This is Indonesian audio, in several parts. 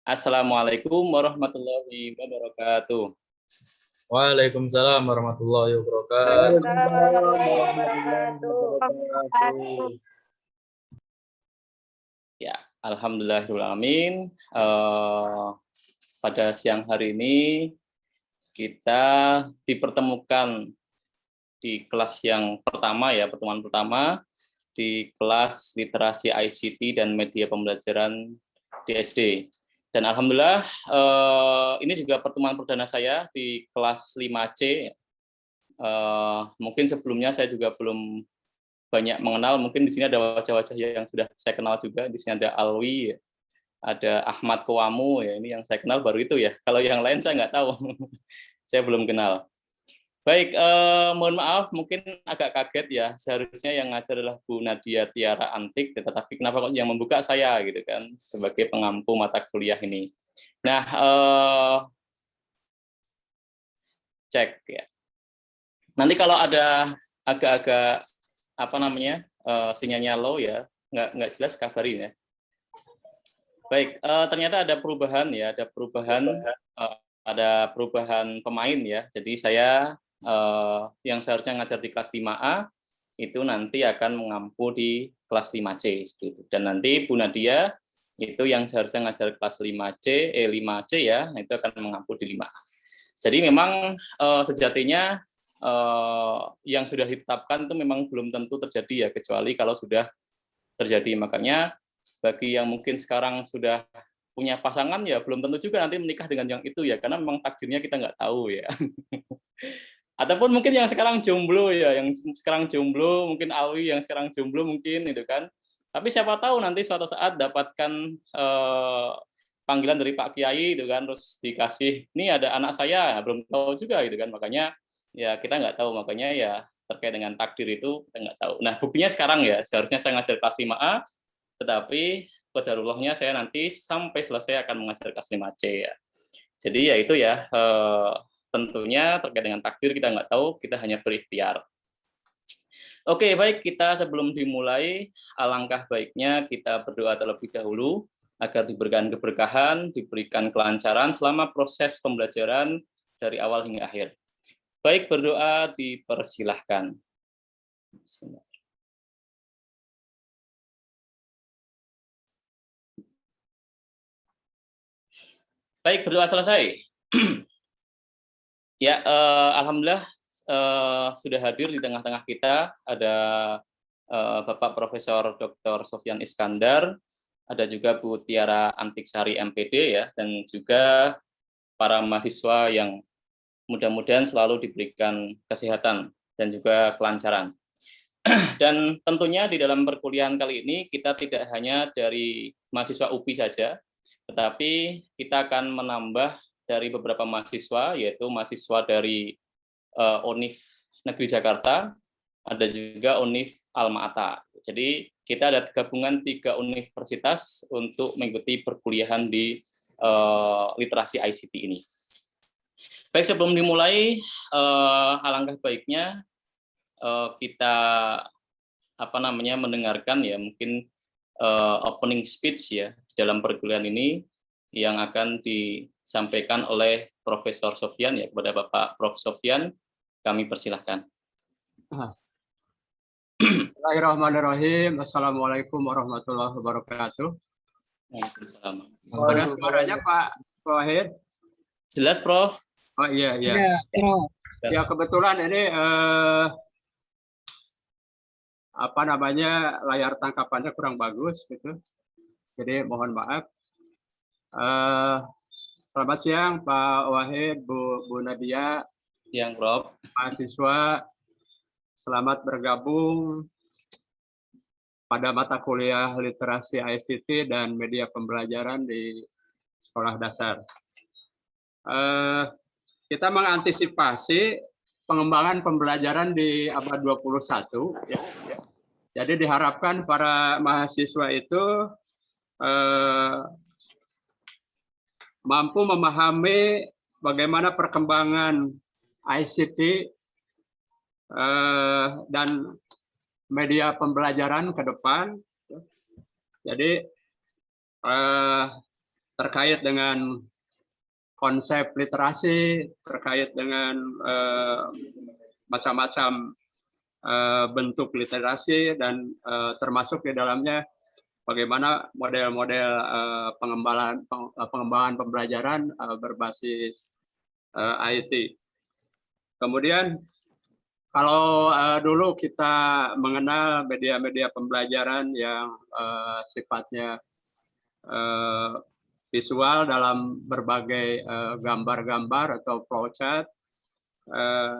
Assalamualaikum warahmatullahi wabarakatuh. Waalaikumsalam warahmatullahi wabarakatuh. Waalaikumsalam warahmatullahi wabarakatuh. Ya, alhamdulillahirrahmanirrahim. Pada siang hari ini kita dipertemukan di kelas yang pertama ya, pertemuan pertama di kelas literasi ICT dan media pembelajaran di SD. Dan alhamdulillah ini juga pertemuan perdana saya di kelas 5C. Mungkin sebelumnya saya juga belum banyak mengenal, mungkin di sini ada wajah-wajah yang sudah saya kenal juga. Di sini ada Alwi, ada Ahmad Kowamu, ya ini yang saya kenal baru itu ya. Kalau yang lain saya nggak tahu, saya belum kenal. Baik, mohon maaf, mungkin agak kaget ya. Seharusnya yang ngajar adalah Bu Nadia Tiara Antik, tetapi kenapa kok yang membuka saya gitu kan, sebagai pengampu mata kuliah ini. Nah, cek ya. Nanti kalau ada agak-agak apa namanya sinyalnya low ya, nggak jelas kabarin ya. Baik, ternyata ada perubahan ya, ada perubahan pemain ya. Jadi saya yang seharusnya ngajar di kelas 5A itu nanti akan mengampu di kelas 5C gitu. Dan nanti Bu Nadia itu yang seharusnya ngajar kelas 5C ya, itu akan mengampu di 5A. Jadi memang sejatinya yang sudah ditetapkan itu memang belum tentu terjadi ya, kecuali kalau sudah terjadi. Makanya bagi yang mungkin sekarang sudah punya pasangan ya belum tentu juga nanti menikah dengan yang itu ya, karena memang takdirnya kita nggak tahu ya. Ataupun mungkin yang sekarang jomblo ya, yang sekarang jomblo, mungkin Alwi yang sekarang jomblo mungkin itu kan. Tapi siapa tahu nanti suatu saat dapatkan panggilan dari Pak Kiai itu kan, terus dikasih, "Nih ada anak saya," belum tahu juga gitu kan. Makanya ya kita nggak tahu, makanya ya terkait dengan takdir itu kita nggak tahu. Nah, buktinya sekarang ya, seharusnya saya ngajar kelas 5A, tetapi qadarullahnya saya nanti sampai selesai akan mengajar kelas 5C ya. Jadi ya itu ya, tentunya terkait dengan takdir kita nggak tahu, kita hanya berikhtiar. Oke, baik, kita sebelum dimulai, alangkah baiknya kita berdoa terlebih dahulu agar diberikan keberkahan, diberikan kelancaran selama proses pembelajaran dari awal hingga akhir. Baik, berdoa dipersilahkan. Bismillah. Baik, berdoa selesai. Ya, alhamdulillah sudah hadir di tengah-tengah kita ada Bapak Profesor Dr. Sofyan Iskandar, ada juga Bu Tiara Antiksari MPD ya, dan juga para mahasiswa yang mudah-mudahan selalu diberikan kesehatan dan juga kelancaran. Dan tentunya di dalam perkuliahan kali ini kita tidak hanya dari mahasiswa UPI saja, tetapi kita akan menambah dari beberapa mahasiswa, yaitu mahasiswa dari UNIF Negeri Jakarta, ada juga UNIF Alma-Ata. Jadi kita ada gabungan 3 universitas untuk mengikuti perkuliahan di literasi ICT ini. Baik, sebelum dimulai, alangkah baiknya kita mendengarkan ya mungkin opening speech ya di dalam perkuliahan ini yang akan disampaikan oleh Profesor Sofyan ya. Kepada Bapak Prof. Sofyan kami persilahkan. Bismillahirrahmanirrahim. Assalamualaikum warahmatullahi wabarakatuh. Waalaikumsalam. Ada suaranya Pak Wahid? Jelas, Prof? Oh iya. Ya kebetulan ini layar tangkapannya kurang bagus gitu. Jadi mohon maaf. Selamat siang Pak Wahid, Bu Nadia. Siang, Prof. Mahasiswa, selamat bergabung pada mata kuliah literasi ICT dan media pembelajaran di sekolah dasar. Kita mengantisipasi pengembangan pembelajaran di abad 21. Ya. Jadi diharapkan para mahasiswa itu mampu memahami bagaimana perkembangan ICT dan media pembelajaran ke depan. Jadi terkait dengan konsep literasi, terkait dengan macam-macam bentuk literasi, dan termasuk di dalamnya bagaimana model-model pengembangan pembelajaran berbasis IT. Kemudian kalau dulu kita mengenal media-media pembelajaran yang sifatnya visual dalam berbagai gambar-gambar atau flowchart,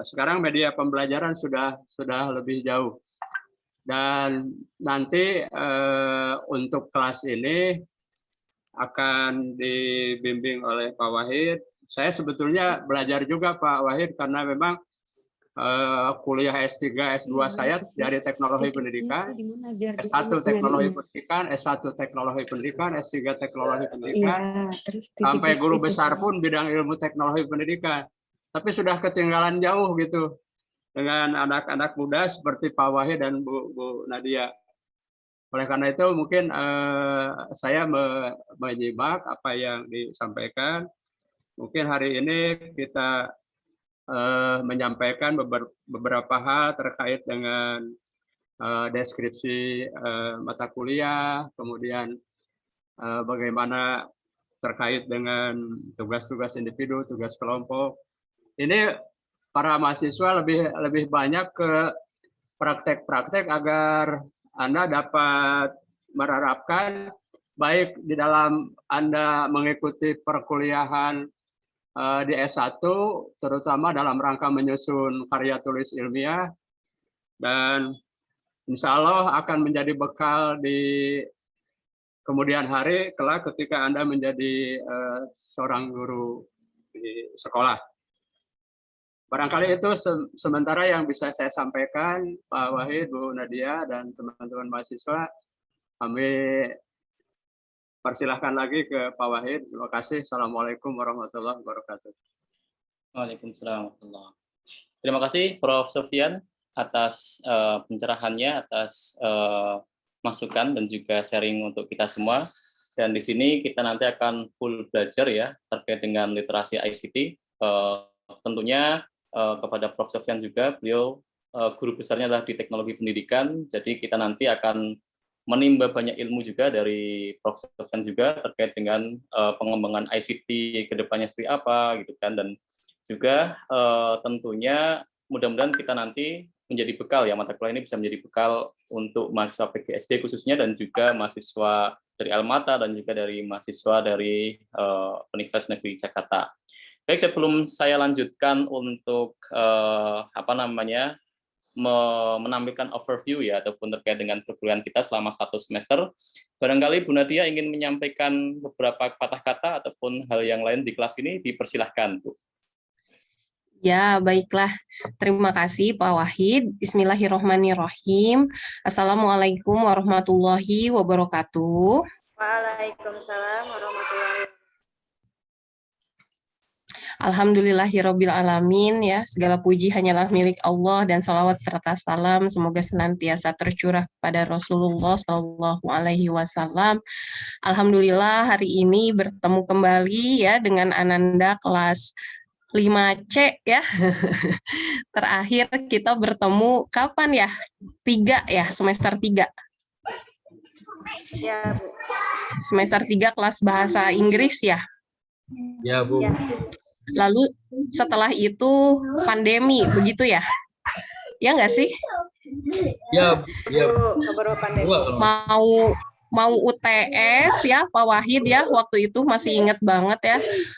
sekarang media pembelajaran sudah lebih jauh. Dan nanti untuk kelas ini akan dibimbing oleh Pak Wahid. Saya sebetulnya belajar juga Pak Wahid karena memang kuliah S3, S2 saya dari teknologi pendidikan, S1 teknologi pendidikan, S1 teknologi pendidikan, S3 teknologi pendidikan, sampai guru besar pun bidang ilmu teknologi pendidikan. Tapi sudah ketinggalan jauh gitu dengan anak-anak muda seperti Pak Wahid dan Bu Nadia. Oleh karena itu mungkin saya menyimak apa yang disampaikan. Mungkin hari ini kita menyampaikan beberapa hal terkait dengan deskripsi mata kuliah, kemudian bagaimana terkait dengan tugas-tugas individu, tugas kelompok. Ini para mahasiswa lebih banyak ke praktek-praktek agar Anda dapat menerapkan baik di dalam Anda mengikuti perkuliahan di S1, terutama dalam rangka menyusun karya tulis ilmiah, dan insya Allah akan menjadi bekal di kemudian hari kelak ketika Anda menjadi seorang guru di sekolah. Barangkali itu sementara yang bisa saya sampaikan, Pak Wahid, Bu Nadia, dan teman-teman mahasiswa. Kami persilahkan lagi ke Pak Wahid. Terima kasih. Assalamualaikum warahmatullahi wabarakatuh. Waalaikumsalam warahmatullahi wabarakatuh. Terima kasih Prof. Sofyan atas pencerahannya, atas masukan dan juga sharing untuk kita semua. Dan di sini kita nanti akan full belajar ya terkait dengan literasi ICT. Tentunya kepada Prof. Sofyan juga, beliau guru besarnya adalah di teknologi pendidikan. Jadi kita nanti akan menimba banyak ilmu juga dari Prof. Sofyan juga terkait dengan pengembangan ICT ke depannya seperti apa gitu kan, dan juga tentunya mudah-mudahan kita nanti menjadi bekal ya, mata kuliah ini bisa menjadi bekal untuk mahasiswa PGSD khususnya, dan juga mahasiswa dari Almata dan juga dari mahasiswa dari Universitas Negeri Jakarta. Baik, sebelum saya lanjutkan untuk menampilkan overview ya ataupun terkait dengan perkuliahan kita selama 1 semester, barangkali Bu Nadia ingin menyampaikan beberapa patah kata ataupun hal yang lain di kelas ini, dipersilahkan Bu. Ya, baiklah. Terima kasih Pak Wahid. Bismillahirrahmanirrahim. Assalamualaikum warahmatullahi wabarakatuh. Waalaikumsalam warahmatullahi wabarakatuh. Alhamdulillahirabbil alamin, ya, segala puji hanyalah milik Allah dan salawat serta salam semoga senantiasa tercurah kepada Rasulullah Shallallahu Alaihi Wasallam. Alhamdulillah hari ini bertemu kembali ya dengan Ananda kelas 5C ya. Terakhir kita bertemu kapan ya? 3 ya, semester 3. Ya, Bu. Semester 3 kelas bahasa Inggris ya. Ya, Bu. Ya. Lalu setelah itu pandemi, begitu ya? Ya nggak sih? Ya, ya. Bu, kabar pandemi. Mau UTS ya, Pak Wahid ya, waktu itu masih inget banget ya,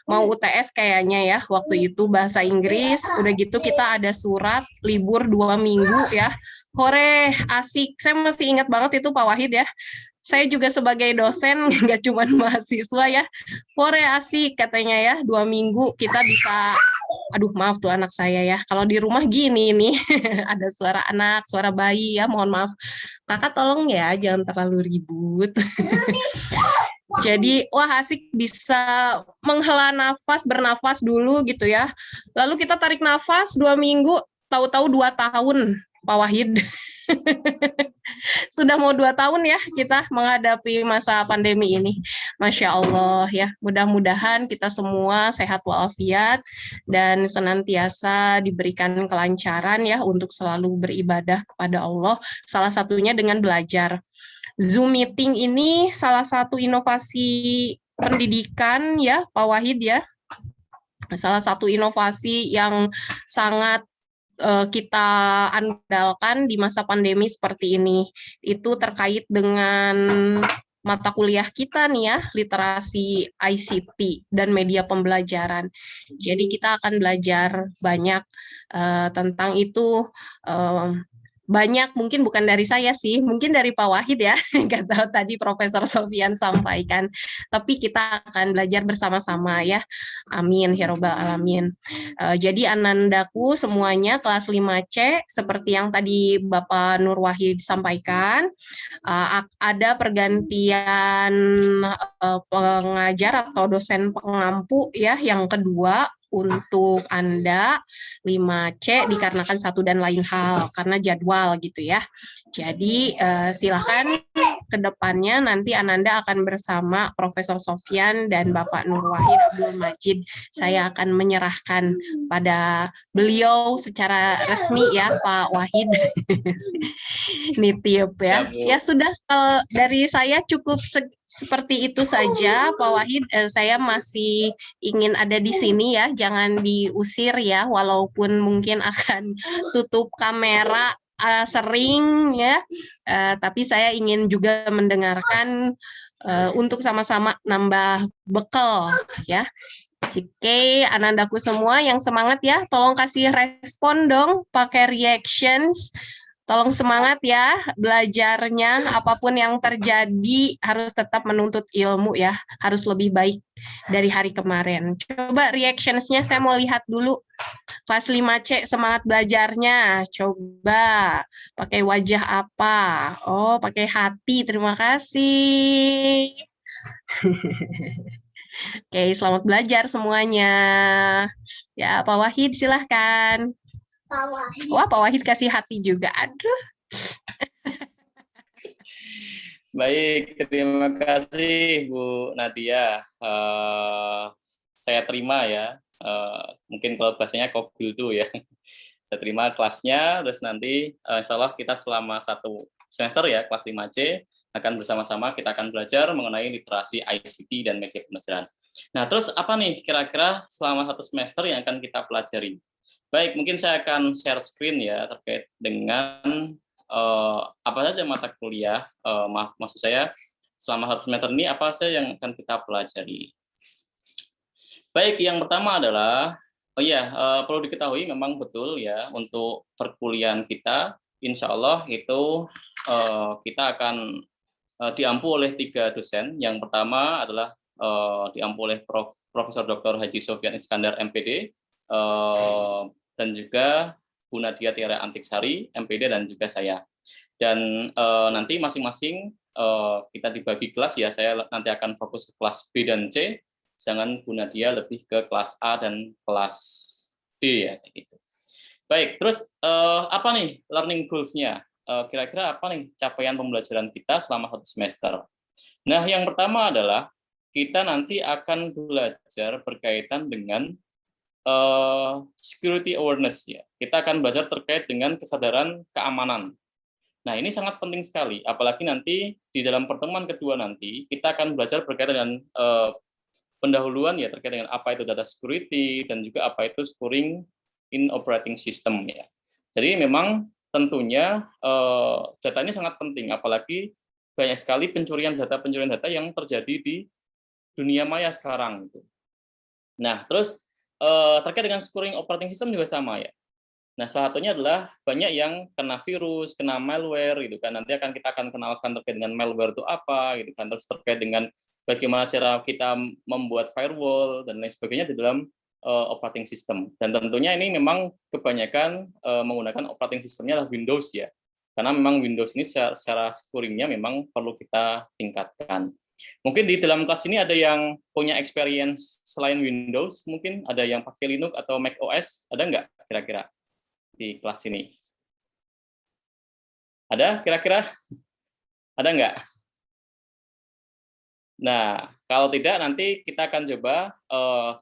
mau UTS kayaknya ya, waktu itu bahasa Inggris, udah gitu kita ada surat libur 2 minggu ya, hore, asik, saya masih ingat banget itu Pak Wahid ya. Saya juga sebagai dosen, nggak cuma mahasiswa ya, hore asik katanya ya, 2 minggu kita bisa, aduh maaf tuh anak saya ya, kalau di rumah gini nih, ada suara anak, suara bayi ya, mohon maaf. Kakak tolong ya, jangan terlalu ribut. Jadi, wah asik bisa menghela nafas, bernafas dulu gitu ya. Lalu kita tarik nafas 2 minggu, tahu-tahu 2 tahun, Pak Wahid. Sudah mau 2 tahun ya kita menghadapi masa pandemi ini. Masya Allah ya, mudah-mudahan kita semua sehat walafiat dan senantiasa diberikan kelancaran ya untuk selalu beribadah kepada Allah. Salah satunya dengan belajar. Zoom meeting ini salah satu inovasi pendidikan ya, Pak Wahid ya. Salah satu inovasi yang sangat kita andalkan di masa pandemi seperti ini. Itu terkait dengan mata kuliah kita nih ya, literasi ICT dan media pembelajaran. Jadi kita akan belajar banyak tentang itu. Banyak, mungkin bukan dari saya sih, mungkin dari Pak Wahid ya, nggak tahu tadi Profesor Sofian sampaikan, tapi kita akan belajar bersama-sama ya, amin, ya robbal alamin. Jadi anandaku semuanya kelas 5C, seperti yang tadi Bapak Nur Wahid sampaikan, ada pergantian pengajar atau dosen pengampu ya, yang kedua, untuk Anda 5C dikarenakan satu dan lain hal karena jadwal gitu ya. Jadi silakan ke depannya nanti Ananda akan bersama Profesor Sofian dan Bapak Nur Wahid Abdul Majid. Saya akan menyerahkan pada beliau secara resmi ya Pak Wahid. Nitip ya. Ya sudah, dari saya cukup seperti itu saja Pak Wahid. Saya masih ingin ada di sini ya, jangan diusir ya, walaupun mungkin akan tutup kamera sering ya, tapi saya ingin juga mendengarkan untuk sama-sama nambah bekal ya. Oke, anandaku semua yang semangat ya, tolong kasih respon dong, pakai reactions. Tolong semangat ya belajarnya, apapun yang terjadi harus tetap menuntut ilmu ya, harus lebih baik dari hari kemarin. Coba reactions-nya saya mau lihat dulu. Kelas 5C semangat belajarnya, coba pakai wajah apa? Oh, pakai hati, terima kasih. Oke, selamat belajar semuanya. Ya, Pak Wahid silahkan. Wah, Pak Wahid kasih hati juga. Aduh. Baik, terima kasih Bu Nadia. Saya terima ya. Mungkin kalau bahasanya kobil tuh ya. Saya terima kelasnya, terus nanti insya Allah kita selama 1 semester ya, kelas 5C, akan bersama-sama kita akan belajar mengenai literasi ICT dan media pembelajaran. Nah, terus apa nih kira-kira selama 1 semester yang akan kita pelajari? Baik, mungkin saya akan share screen ya terkait dengan apa saja mata kuliah, maksud saya selama 1 semester ini apa saja yang akan kita pelajari. Baik, yang pertama adalah, perlu diketahui memang betul ya untuk perkuliahan kita, insya Allah itu kita akan diampu oleh 3 dosen. Yang pertama adalah diampu oleh Profesor Dr. Haji Sofian Iskandar MPD, dan juga Bu Nadia Tiara Antiksari, MPD, dan juga saya. Dan nanti masing-masing kita dibagi kelas ya, saya nanti akan fokus ke kelas B dan C, sedangkan Bu Nadia lebih ke kelas A dan kelas D ya. Gitu. Baik, terus apa nih learning goals-nya? Kira-kira apa nih capaian pembelajaran kita selama 1 semester? Nah, yang pertama adalah kita nanti akan belajar berkaitan dengan security awareness ya. Kita akan belajar terkait dengan kesadaran keamanan. Nah, ini sangat penting sekali, apalagi nanti di dalam pertemuan kedua nanti kita akan belajar berkaitan dengan pendahuluan ya terkait dengan apa itu data security dan juga apa itu scoring in operating system ya. Jadi memang tentunya data ini sangat penting, apalagi banyak sekali pencurian data yang terjadi di dunia maya sekarang. Nah, terus terkait dengan scoring operating system juga sama ya. Nah, salah satunya adalah banyak yang kena virus, kena malware gitu kan. Nanti kita akan kenalkan terkait dengan malware itu apa gitu kan. Terus terkait dengan bagaimana cara kita membuat firewall dan lain sebagainya di dalam operating system. Dan tentunya ini memang kebanyakan menggunakan operating systemnya adalah Windows ya. Karena memang Windows ini secara scoringnya memang perlu kita tingkatkan. Mungkin di dalam kelas ini ada yang punya experience selain Windows, mungkin ada yang pakai Linux atau Mac OS, ada nggak kira-kira di kelas ini? Ada kira-kira? Ada nggak? Nah, kalau tidak nanti kita akan coba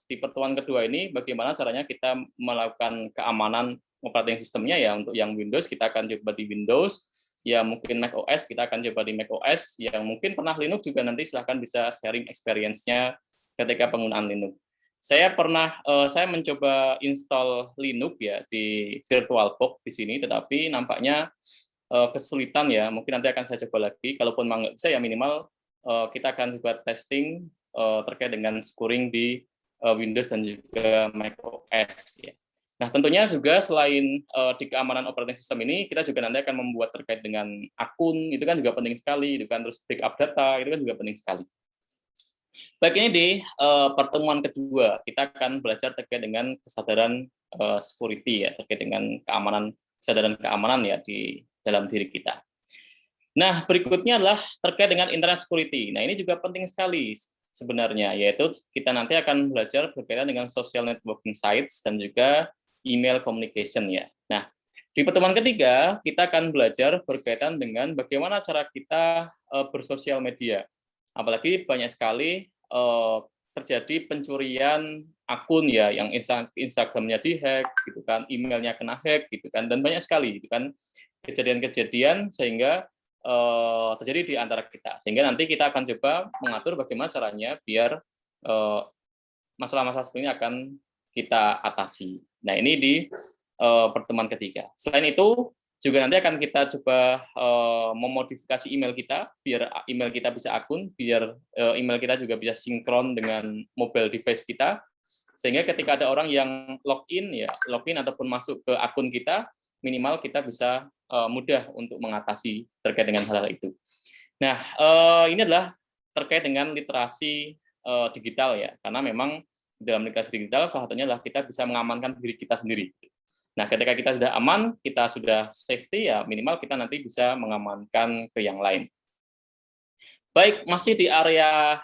di pertemuan kedua ini bagaimana caranya kita melakukan keamanan operating sistemnya ya. Untuk yang Windows kita akan coba di Windows, ya mungkin Mac OS kita akan coba di Mac OS, yang mungkin pernah Linux juga nanti silahkan bisa sharing experience-nya ketika penggunaan Linux. Saya mencoba install Linux ya di VirtualBox di sini, tetapi nampaknya kesulitan ya. Mungkin nanti akan saya coba lagi. Kalaupun nggak bisa ya minimal kita akan buat testing terkait dengan scoring di Windows dan juga Mac OS. Ya. Nah, tentunya juga selain di keamanan operating system ini, kita juga nanti akan membuat terkait dengan akun, itu kan juga penting sekali, itu kan terus backup data, itu kan juga penting sekali. Baik, ini di pertemuan kedua, kita akan belajar terkait dengan kesadaran security ya, terkait dengan kesadaran keamanan ya di dalam diri kita. Nah, berikutnya adalah terkait dengan internet security. Nah, ini juga penting sekali sebenarnya, yaitu kita nanti akan belajar berkaitan dengan social networking sites dan juga email communication ya. Nah, di pertemuan ketiga, kita akan belajar berkaitan dengan bagaimana cara kita bersosial media. Apalagi banyak sekali terjadi pencurian akun ya, yang Instagramnya dihack, gitu kan, emailnya kena hack, gitu kan, dan banyak sekali, gitu kan, kejadian-kejadian sehingga terjadi di antara kita, sehingga nanti kita akan coba mengatur bagaimana caranya biar masalah-masalah seperti ini akan kita atasi. Nah, ini di pertemuan ketiga. Selain itu juga nanti akan kita coba memodifikasi email kita biar email kita bisa akun, biar email kita juga bisa sinkron dengan mobile device kita, sehingga ketika ada orang yang login ataupun masuk ke akun kita, minimal kita bisa mudah untuk mengatasi terkait dengan hal-hal itu. Nah, ini adalah terkait dengan literasi digital ya, karena memang dalam literasi digital salah satunya adalah kita bisa mengamankan diri kita sendiri. Nah, ketika kita sudah aman, kita sudah safety ya, minimal kita nanti bisa mengamankan ke yang lain. Baik, masih di area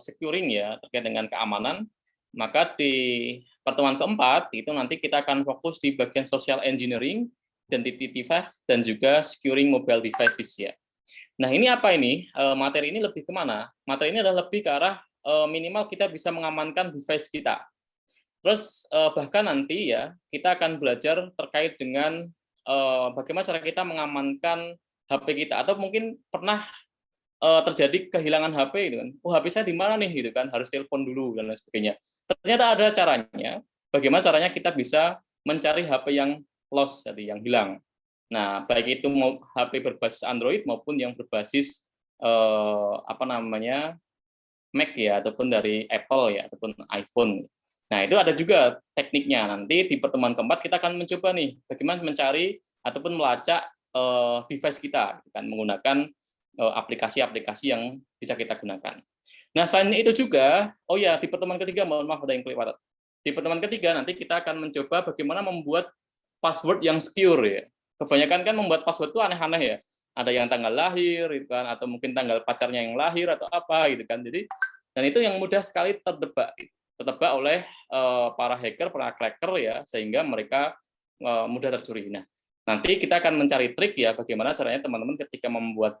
securing ya, terkait dengan keamanan, maka di pertemuan keempat itu nanti kita akan fokus di bagian social engineering, identity theft, dan juga securing mobile devices ya. Nah, ini apa ini? Materi ini lebih kemana? Materi ini adalah lebih ke arah minimal kita bisa mengamankan device kita. Terus bahkan nanti ya kita akan belajar terkait dengan bagaimana cara kita mengamankan HP kita, atau mungkin pernah terjadi kehilangan HP gitu kan. Oh, HP saya di mana nih gitu kan, harus telepon dulu dan lain sebagainya. Ternyata ada caranya. Bagaimana caranya kita bisa mencari HP yang lost tadi, yang hilang. Nah, baik itu mau HP berbasis Android maupun yang berbasis Mac ya, ataupun dari Apple ya, ataupun iPhone. Nah, itu ada juga tekniknya. Nanti di pertemuan keempat kita akan mencoba nih bagaimana mencari ataupun melacak device kita kan, menggunakan aplikasi-aplikasi yang bisa kita gunakan. Nah, selain itu juga, oh ya, di pertemuan ketiga, mohon maaf ada yang kelewat. Di pertemuan ketiga nanti kita akan mencoba bagaimana membuat password yang secure ya. Kebanyakan kan membuat password itu aneh-aneh ya. Ada yang tanggal lahir gitu kan, atau mungkin tanggal pacarnya yang lahir atau apa gitu kan. Jadi, dan itu yang mudah sekali tertebak oleh para hacker, para cracker ya, sehingga mereka mudah tercuri. Nah, nanti kita akan mencari trik ya bagaimana caranya teman-teman ketika membuat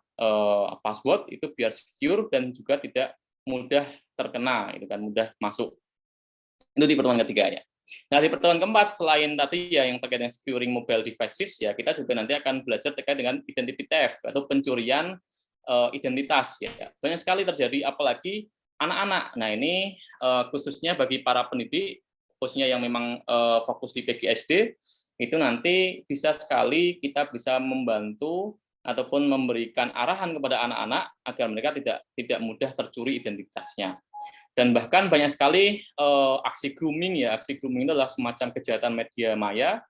password itu biar secure dan juga tidak mudah terkena, itu kan, mudah masuk. Itu di pertemuan ketiga ya. Nah, di pertemuan keempat, selain tadi ya yang terkait dengan securing mobile devices ya, kita juga nanti akan belajar terkait dengan identity theft atau pencurian identitas ya. Banyak sekali terjadi, apalagi anak-anak. Nah, ini khususnya bagi para pendidik, khususnya yang memang fokus di PGSD, itu nanti bisa sekali kita bisa membantu ataupun memberikan arahan kepada anak-anak agar mereka tidak mudah tercuri identitasnya. Dan bahkan banyak sekali aksi grooming ya, aksi grooming itu adalah semacam kejahatan media maya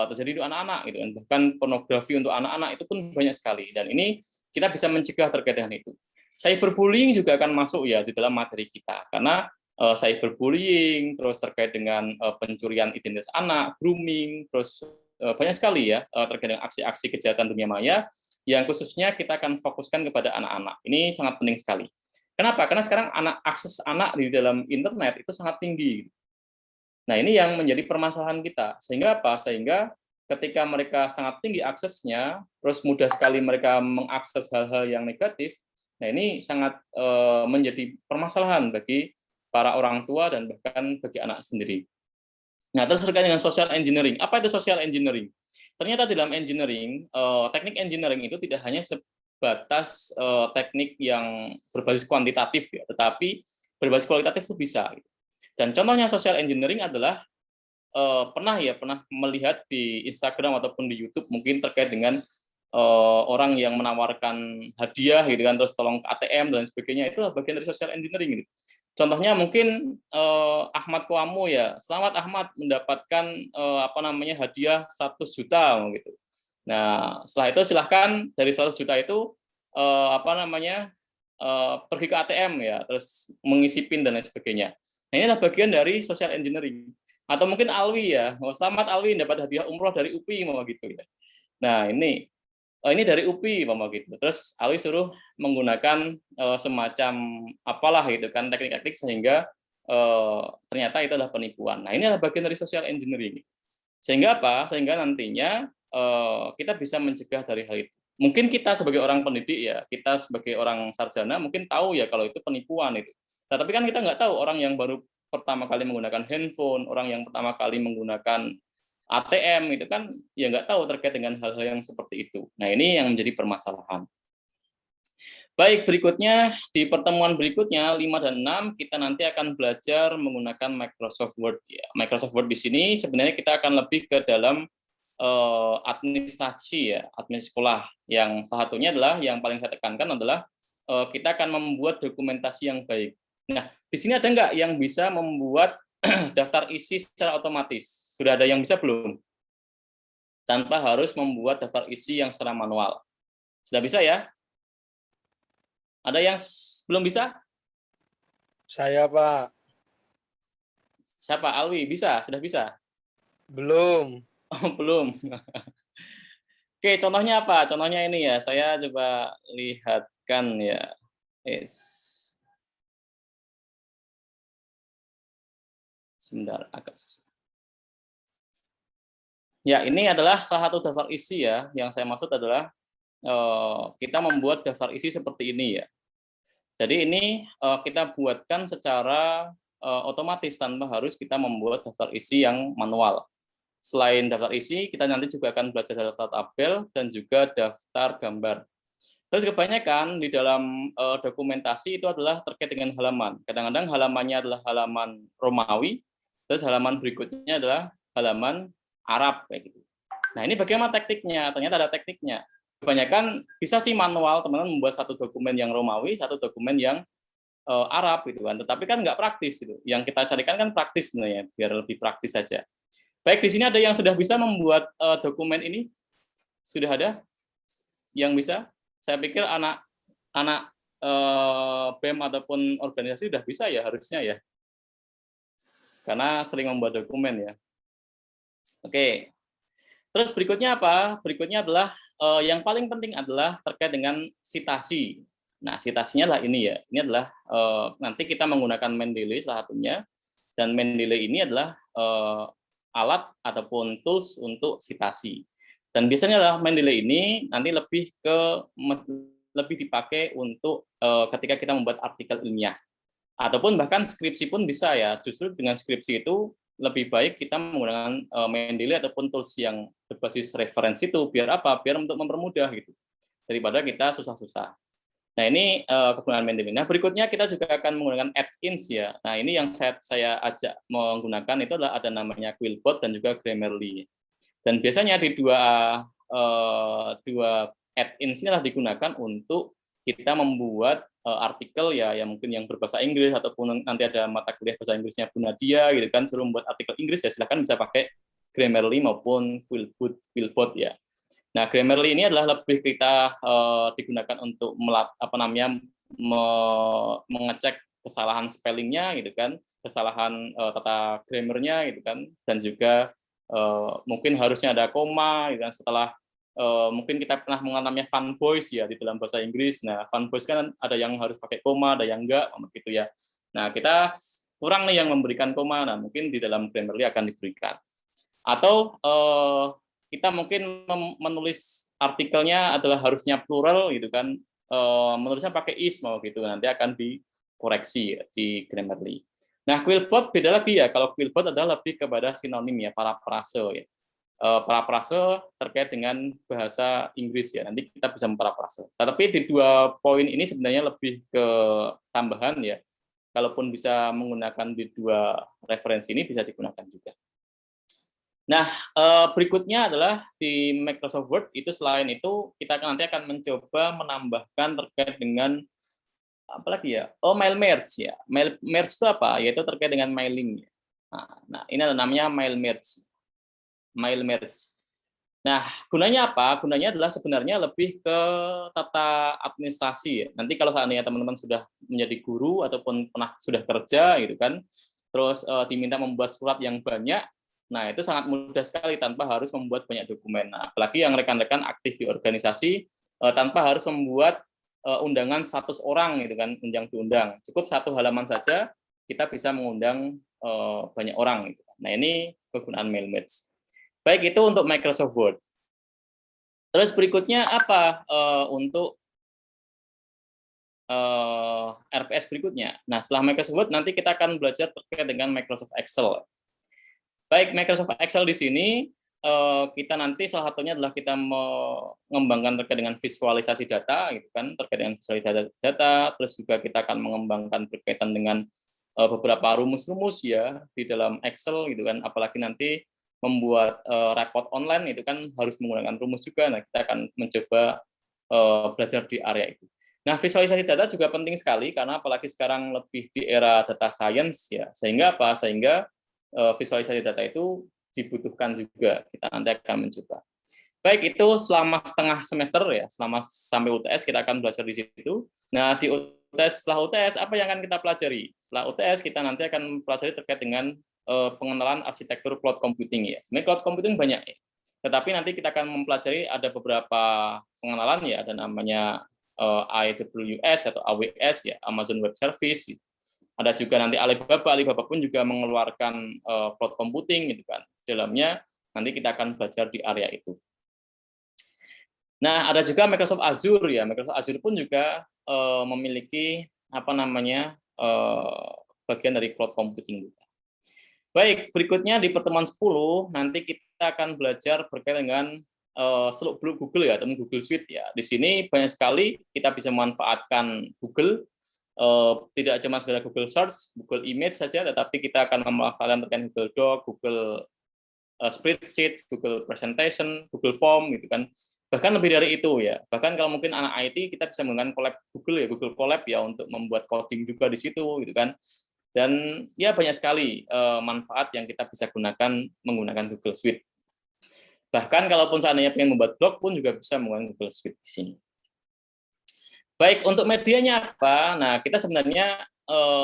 terjadi di anak-anak gitu kan. Bahkan pornografi untuk anak-anak itu pun banyak sekali, dan ini kita bisa mencegah terkait dengan itu. Cyberbullying juga akan masuk ya di dalam materi kita, karena cyberbullying terus terkait dengan pencurian identitas anak, grooming, terus banyak sekali ya terkait dengan aksi-aksi kejahatan dunia maya yang khususnya kita akan fokuskan kepada anak-anak. Ini sangat penting sekali. Kenapa? Karena sekarang akses anak di dalam internet itu sangat tinggi. Nah, ini yang menjadi permasalahan kita. Sehingga apa? Sehingga ketika mereka sangat tinggi aksesnya, terus mudah sekali mereka mengakses hal-hal yang negatif. Nah, ini sangat menjadi permasalahan bagi para orang tua dan bahkan bagi anak sendiri. Nah, terus terkait dengan social engineering. Apa itu social engineering? Ternyata dalam engineering, teknik engineering itu tidak hanya sebatas teknik yang berbasis kuantitatif ya, tetapi berbasis kualitatif itu bisa. Dan contohnya social engineering adalah pernah melihat di Instagram ataupun di YouTube mungkin terkait dengan orang yang menawarkan hadiah gitu kan, terus tolong ke ATM dan sebagainya, itu bagian dari social engineering gitu. Contohnya mungkin Ahmad Koamo ya, selamat Ahmad mendapatkan hadiah 100 juta gitu. Nah, setelah itu silahkan dari 100 juta itu pergi ke ATM ya, terus mengisi PIN dan lain sebagainya. Nah, ini adalah bagian dari social engineering. Atau mungkin Alwi ya, selamat Alwi dapat hadiah umroh dari UPI mau gitu ya. Nah, ini dari UPI mau gitu. Terus Alwi suruh menggunakan semacam apalah gitu kan, teknik-teknik sehingga ternyata itu adalah penipuan. Nah, ini adalah bagian dari social engineering. Sehingga apa? Sehingga nantinya kita bisa mencegah dari hal itu. Mungkin kita sebagai orang pendidik ya, kita sebagai orang sarjana mungkin tahu ya kalau itu penipuan itu. Nah, tapi kan kita nggak tahu orang yang baru pertama kali menggunakan handphone, orang yang pertama kali menggunakan ATM itu kan ya nggak tahu terkait dengan hal-hal yang seperti itu. Nah, ini yang menjadi permasalahan. Baik, berikutnya di pertemuan berikutnya 5 dan 6 kita nanti akan belajar menggunakan Microsoft Word ya. Microsoft Word di sini sebenarnya kita akan lebih ke dalam administrasi ya, admin sekolah. Yang salah satunya adalah yang paling saya tekankan adalah kita akan membuat dokumentasi yang baik. Nah, di sini ada nggak yang bisa membuat daftar isi secara otomatis? Sudah ada yang bisa belum? Tanpa harus membuat daftar isi yang secara manual. Sudah bisa ya? Ada yang belum bisa? Saya, Pak. Siapa? Alwi, bisa? Sudah bisa? Belum. Oh, belum. Oke, contohnya apa? Contohnya ini ya, saya coba lihatkan ya. Sebentar, agak susah. Ya, ini adalah salah satu daftar isi ya. Yang saya maksud adalah kita membuat daftar isi seperti ini ya. Jadi ini kita buatkan secara otomatis tanpa harus kita membuat daftar isi yang manual. Selain daftar isi, kita nanti juga akan belajar daftar tabel dan juga daftar gambar. Terus kebanyakan di dalam dokumentasi itu adalah terkait dengan halaman. Kadang-kadang halamannya adalah halaman Romawi, terus halaman berikutnya adalah halaman Arab kayak gitu. Nah, ini bagaimana tekniknya? Ternyata ada tekniknya. Kebanyakan bisa sih manual teman-teman membuat satu dokumen yang Romawi, satu dokumen yang Arab gitu kan. Tetapi kan nggak praktis gitu. Yang kita carikan kan praktis sebenarnya, biar lebih praktis saja. Baik, di sini ada yang sudah bisa membuat dokumen ini? Sudah ada yang bisa? Saya pikir anak BEM ataupun organisasi sudah bisa ya harusnya ya. Karena sering membuat dokumen ya. Oke. Terus berikutnya apa? Berikutnya adalah yang paling penting adalah terkait dengan citasi. Nah, citasinya adalah ini ya. Ini adalah nanti kita menggunakan Mendeley salah satunya. Dan Mendeley ini adalah alat ataupun tools untuk citasi. Dan biasanya adalah Mendeley ini nanti lebih dipakai untuk ketika kita membuat artikel ilmiah. Ataupun bahkan skripsi pun bisa ya. Justru dengan skripsi itu lebih baik kita menggunakan Mendeley ataupun tools yang berbasis referensi itu. Biar apa? Biar untuk mempermudah gitu. Daripada kita susah-susah. Nah, ini kegunaan Mendeley. Nah, berikutnya kita juga akan menggunakan add-ins ya. Nah, ini yang saya ajak menggunakan itu adalah ada namanya Quillbot dan juga Grammarly. Dan biasanya di dua add-ins ini adalah digunakan untuk kita membuat artikel ya yang mungkin yang berbahasa Inggris ataupun nanti ada mata kuliah bahasa Inggrisnya Bu Nadia gitu kan, suruh membuat artikel Inggris ya silakan bisa pakai Grammarly maupun Quillbot ya. Nah, Grammarly ini adalah lebih kita digunakan untuk mengecek kesalahan spellingnya gitu kan, kesalahan tata grammarnya gitu kan, dan juga mungkin harusnya ada koma gitu kan. Setelah mungkin kita pernah mengalami fun boys ya di dalam bahasa Inggris. Nah, fun boys kan ada yang harus pakai koma, ada yang enggak gitu ya. Nah, kita kurang nih yang memberikan koma. Nah, mungkin di dalam Grammarly akan diberikan. Atau kita mungkin menulis artikelnya adalah harusnya plural gitu kan, menulisnya pakai is mau gitu, nanti akan dikoreksi ya, di Grammarly. Nah, Quillbot beda lagi ya. Kalau Quillbot adalah lebih kepada sinonim ya, parafrase ya. Parafrase terkait dengan bahasa Inggris ya. Nanti kita bisa memparafrase. Tetapi di 2 poin ini sebenarnya lebih ke tambahan ya. Kalaupun bisa menggunakan di 2 referensi ini bisa digunakan juga. Nah, berikutnya adalah di Microsoft Word itu selain itu kita nanti akan mencoba menambahkan terkait dengan apalagi ya? Oh, mail merge ya. Mail merge itu apa? Yaitu terkait dengan mailing. Nah, ini ada namanya mail merge. Mail merge. Nah, gunanya apa? Gunanya adalah sebenarnya lebih ke tata administrasi ya. Nanti kalau seandainya teman-teman sudah menjadi guru ataupun pernah sudah kerja gitu kan, terus diminta membuat surat yang banyak. Nah, itu sangat mudah sekali tanpa harus membuat banyak dokumen. Nah, apalagi yang rekan-rekan aktif di organisasi tanpa harus membuat undangan 100 orang gitu kan, diundang. Cukup 1 halaman saja kita bisa mengundang banyak orang gitu. Nah, ini kegunaan mail merge. Baik, itu untuk Microsoft Word. Terus berikutnya apa untuk RPS berikutnya? Nah, setelah Microsoft Word nanti kita akan belajar terkait dengan Microsoft Excel. Baik, Microsoft Excel di sini kita nanti salah satunya adalah kita mengembangkan terkait dengan visualisasi data gitu kan, terkait dengan visualisasi data, terus juga kita akan mengembangkan berkaitan dengan beberapa rumus-rumus ya di dalam Excel gitu kan, apalagi nanti membuat report online itu kan harus menggunakan rumus juga. Nah, kita akan mencoba belajar di area itu. Nah, visualisasi data juga penting sekali karena apalagi sekarang lebih di era data science ya, sehingga apa? Sehingga visualisasi data itu dibutuhkan juga. Kita nanti akan mencoba. Baik, itu selama setengah semester ya, selama sampai UTS kita akan belajar di situ. Nah, di UTS, setelah UTS apa yang akan kita pelajari? Setelah UTS kita nanti akan pelajari terkait dengan pengenalan arsitektur cloud computing ya. Sebenarnya cloud computing banyak ya. Tetapi nanti kita akan mempelajari ada beberapa pengenalan ya, ada namanya AWS atau AWS ya, Amazon Web Service. Ada juga nanti Alibaba pun juga mengeluarkan cloud computing gitu kan. Dalamnya nanti kita akan belajar di area itu. Nah, ada juga Microsoft Azure ya. Microsoft Azure pun juga memiliki apa namanya bagian dari cloud computing juga. Baik, berikutnya di pertemuan 10 nanti kita akan belajar berkaitan dengan seluk-beluk Google ya, atau Google Suite ya. Di sini banyak sekali kita bisa memanfaatkan Google. Tidak cuma sekedar Google Search, Google Image saja, tetapi kita akan memanfaatkan terkait Google Doc, Google Spreadsheet, Google Presentation, Google Form gitu kan. Bahkan lebih dari itu ya. Bahkan kalau mungkin anak IT kita bisa menggunakan Colab Google ya, Google Colab ya untuk membuat coding juga di situ gitu kan. Dan ya banyak sekali manfaat yang kita bisa gunakan menggunakan Google Suite. Bahkan kalaupun seandainya ingin membuat blog pun juga bisa menggunakan Google Suite di sini. Baik, untuk medianya apa? Nah, kita sebenarnya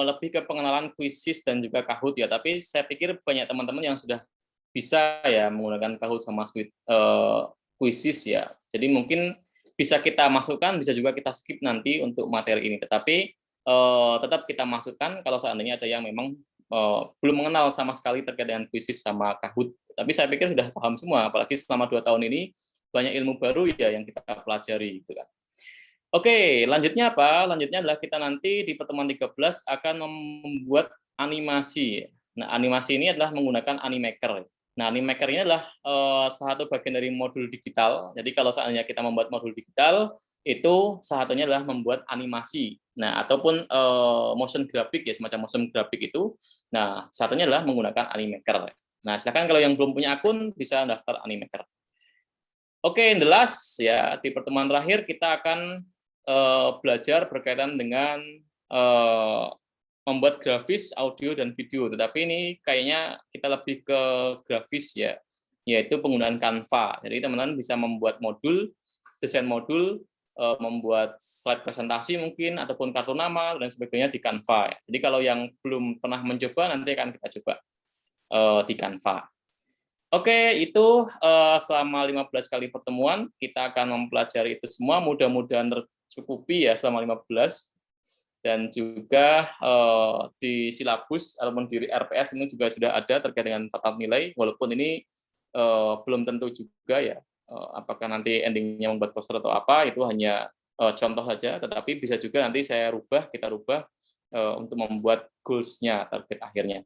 lebih ke pengenalan Quizzes dan juga Kahoot ya, tapi saya pikir banyak teman-teman yang sudah bisa ya menggunakan Kahoot sama Quizzes ya. Jadi mungkin bisa kita masukkan, bisa juga kita skip nanti untuk materi ini. Tetapi tetap kita masukkan kalau seandainya ada yang memang belum mengenal sama sekali terkait dengan Quizzes sama Kahoot. Tapi saya pikir sudah paham semua, apalagi selama 2 tahun ini banyak ilmu baru ya yang kita pelajari gitu kan. Oke, lanjutnya apa? Lanjutnya adalah kita nanti di pertemuan 13 akan membuat animasi. Nah, animasi ini adalah menggunakan Animaker. Nah, Animaker ini adalah salah satu bagian dari modul digital. Jadi kalau seandainya kita membuat modul digital, itu salah satunya adalah membuat animasi. Nah, ataupun motion graphic ya, semacam motion graphic itu. Nah, satunya adalah menggunakan Animaker. Nah, silakan kalau yang belum punya akun bisa daftar Animaker. Oke, in the last ya, di pertemuan terakhir kita akan belajar berkaitan dengan membuat grafis, audio, dan video. Tetapi ini kayaknya kita lebih ke grafis ya, yaitu penggunaan Canva. Jadi teman-teman bisa membuat modul, desain modul, membuat slide presentasi mungkin, ataupun kartu nama, dan sebagainya di Canva. Jadi kalau yang belum pernah mencoba, nanti akan kita coba di Canva. Oke, itu selama 15 kali pertemuan, kita akan mempelajari itu semua, mudah-mudahan tercukupi ya selama 15, dan juga di silabus ataupun di RPS ini juga sudah ada terkait dengan tata nilai, walaupun ini belum tentu juga ya apakah nanti endingnya membuat poster atau apa, itu hanya contoh saja, tetapi bisa juga nanti kita rubah untuk membuat goals-nya, target akhirnya.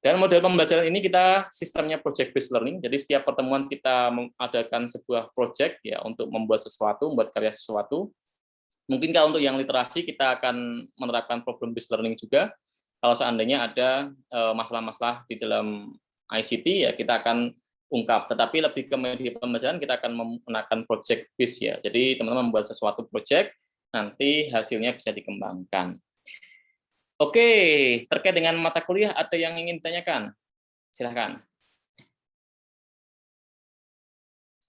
Dan model pembelajaran ini kita sistemnya project based learning, jadi setiap pertemuan kita mengadakan sebuah project ya untuk membuat karya sesuatu. Mungkin kalau untuk yang literasi kita akan menerapkan problem based learning juga. Kalau seandainya ada masalah-masalah di dalam ICT ya kita akan ungkap, tetapi lebih ke media pembelajaran kita akan menggunakan project based ya. Jadi teman-teman membuat sesuatu project, nanti hasilnya bisa dikembangkan. Oke, terkait dengan mata kuliah ada yang ingin ditanyakan? Silahkan.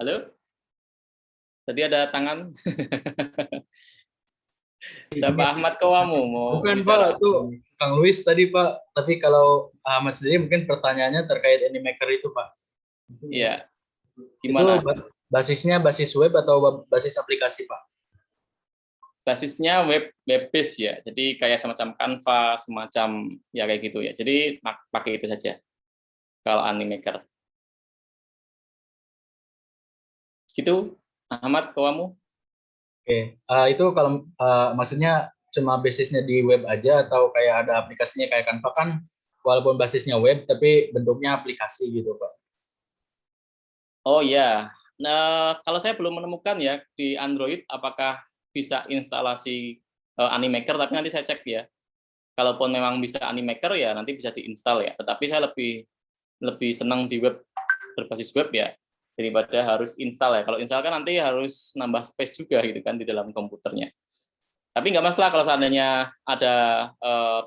Halo? Tadi ada tangan. Siapa Ahmad Kawamu mau Bukan bicara? Pak, itu Kang Luis tadi Pak. Tapi kalau Ahmad sendiri mungkin pertanyaannya terkait Animaker itu Pak. Iya. Gimana? Itu basisnya basis web atau basis aplikasi Pak? Basisnya web based ya. Jadi kayak semacam Canva, semacam ya kayak gitu ya. Jadi pakai itu saja. Kalau Animaker. Gitu, Ahmad Kawamu? Oke, itu kalau maksudnya cuma basisnya di web aja atau kayak ada aplikasinya kayak Canva kan walaupun basisnya web tapi bentuknya aplikasi gitu Pak. Oh ya. Nah, kalau saya belum menemukan ya di Android apakah bisa instalasi Animaker, tapi nanti saya cek ya. Kalaupun memang bisa Animaker ya nanti bisa diinstal ya. Tetapi saya lebih senang di web, berbasis web ya, daripada harus install ya. Kalau install kan nanti harus nambah space juga gitu kan di dalam komputernya. Tapi nggak masalah kalau seandainya ada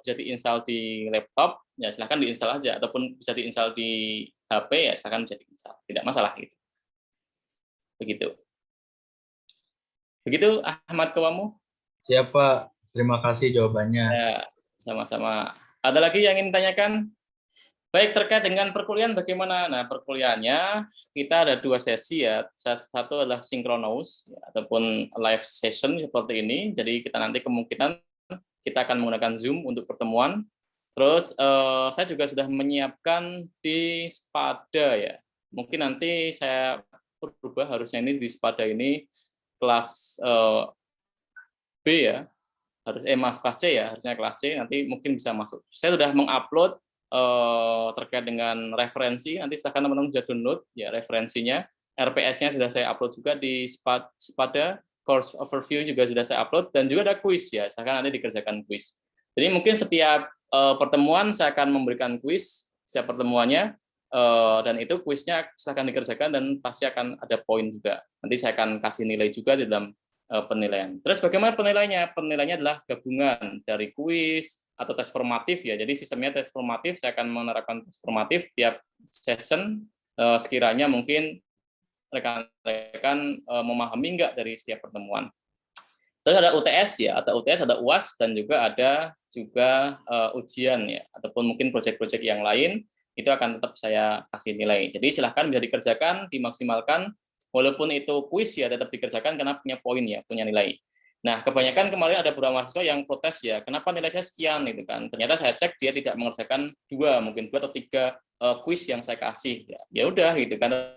bisa diinstal di laptop, ya silahkan diinstal aja. Ataupun bisa diinstal di HP, ya silahkan bisa diinstal. Tidak masalah gitu. Begitu. Begitu Ahmad Kawamu? Siapa? Terima kasih jawabannya. Ya, sama-sama. Ada lagi yang ingin ditanyakan? Baik, terkait dengan perkuliahan bagaimana? Nah, perkuliahannya kita ada 2 sesi ya. Satu adalah synchronous ya, ataupun live session seperti ini. Jadi kita nanti kemungkinan kita akan menggunakan Zoom untuk pertemuan. Terus saya juga sudah menyiapkan di Spada ya. Mungkin nanti saya berubah, harusnya ini di Spada ini kelas B ya. Maaf, kelas C ya, harusnya kelas C, nanti mungkin bisa masuk. Saya sudah mengupload terkait dengan referensi, nanti silahkan teman-teman sudah download ya referensinya. RPS-nya sudah saya upload juga di Spada, course overview juga sudah saya upload, dan juga ada quiz ya, silahkan nanti dikerjakan quiz. Jadi mungkin setiap pertemuan saya akan memberikan quiz setiap pertemuannya, dan itu quiznya silahkan dikerjakan dan pasti akan ada poin juga. Nanti saya akan kasih nilai juga di dalam penilaian. Terus bagaimana penilaiannya? Penilaiannya adalah gabungan dari kuis atau tes formatif ya. Jadi sistemnya tes formatif, saya akan menerapkan tes formatif tiap session sekiranya mungkin rekan-rekan memahami enggak dari setiap pertemuan. Terus ada UTS ya, ada UTS, ada UAS, dan juga ada ujian ya, ataupun mungkin proyek-proyek yang lain, itu akan tetap saya kasih nilai. Jadi silahkan bisa dikerjakan, dimaksimalkan. Walaupun itu kuis ya tetap dikerjakan karena punya poin ya, punya nilai. Nah, kebanyakan kemarin ada beberapa mahasiswa yang protes ya, kenapa nilai saya sekian gitu kan. Ternyata saya cek dia tidak mengerjakan mungkin 2 atau 3 kuis yang saya kasih. Ya udah gitu kan.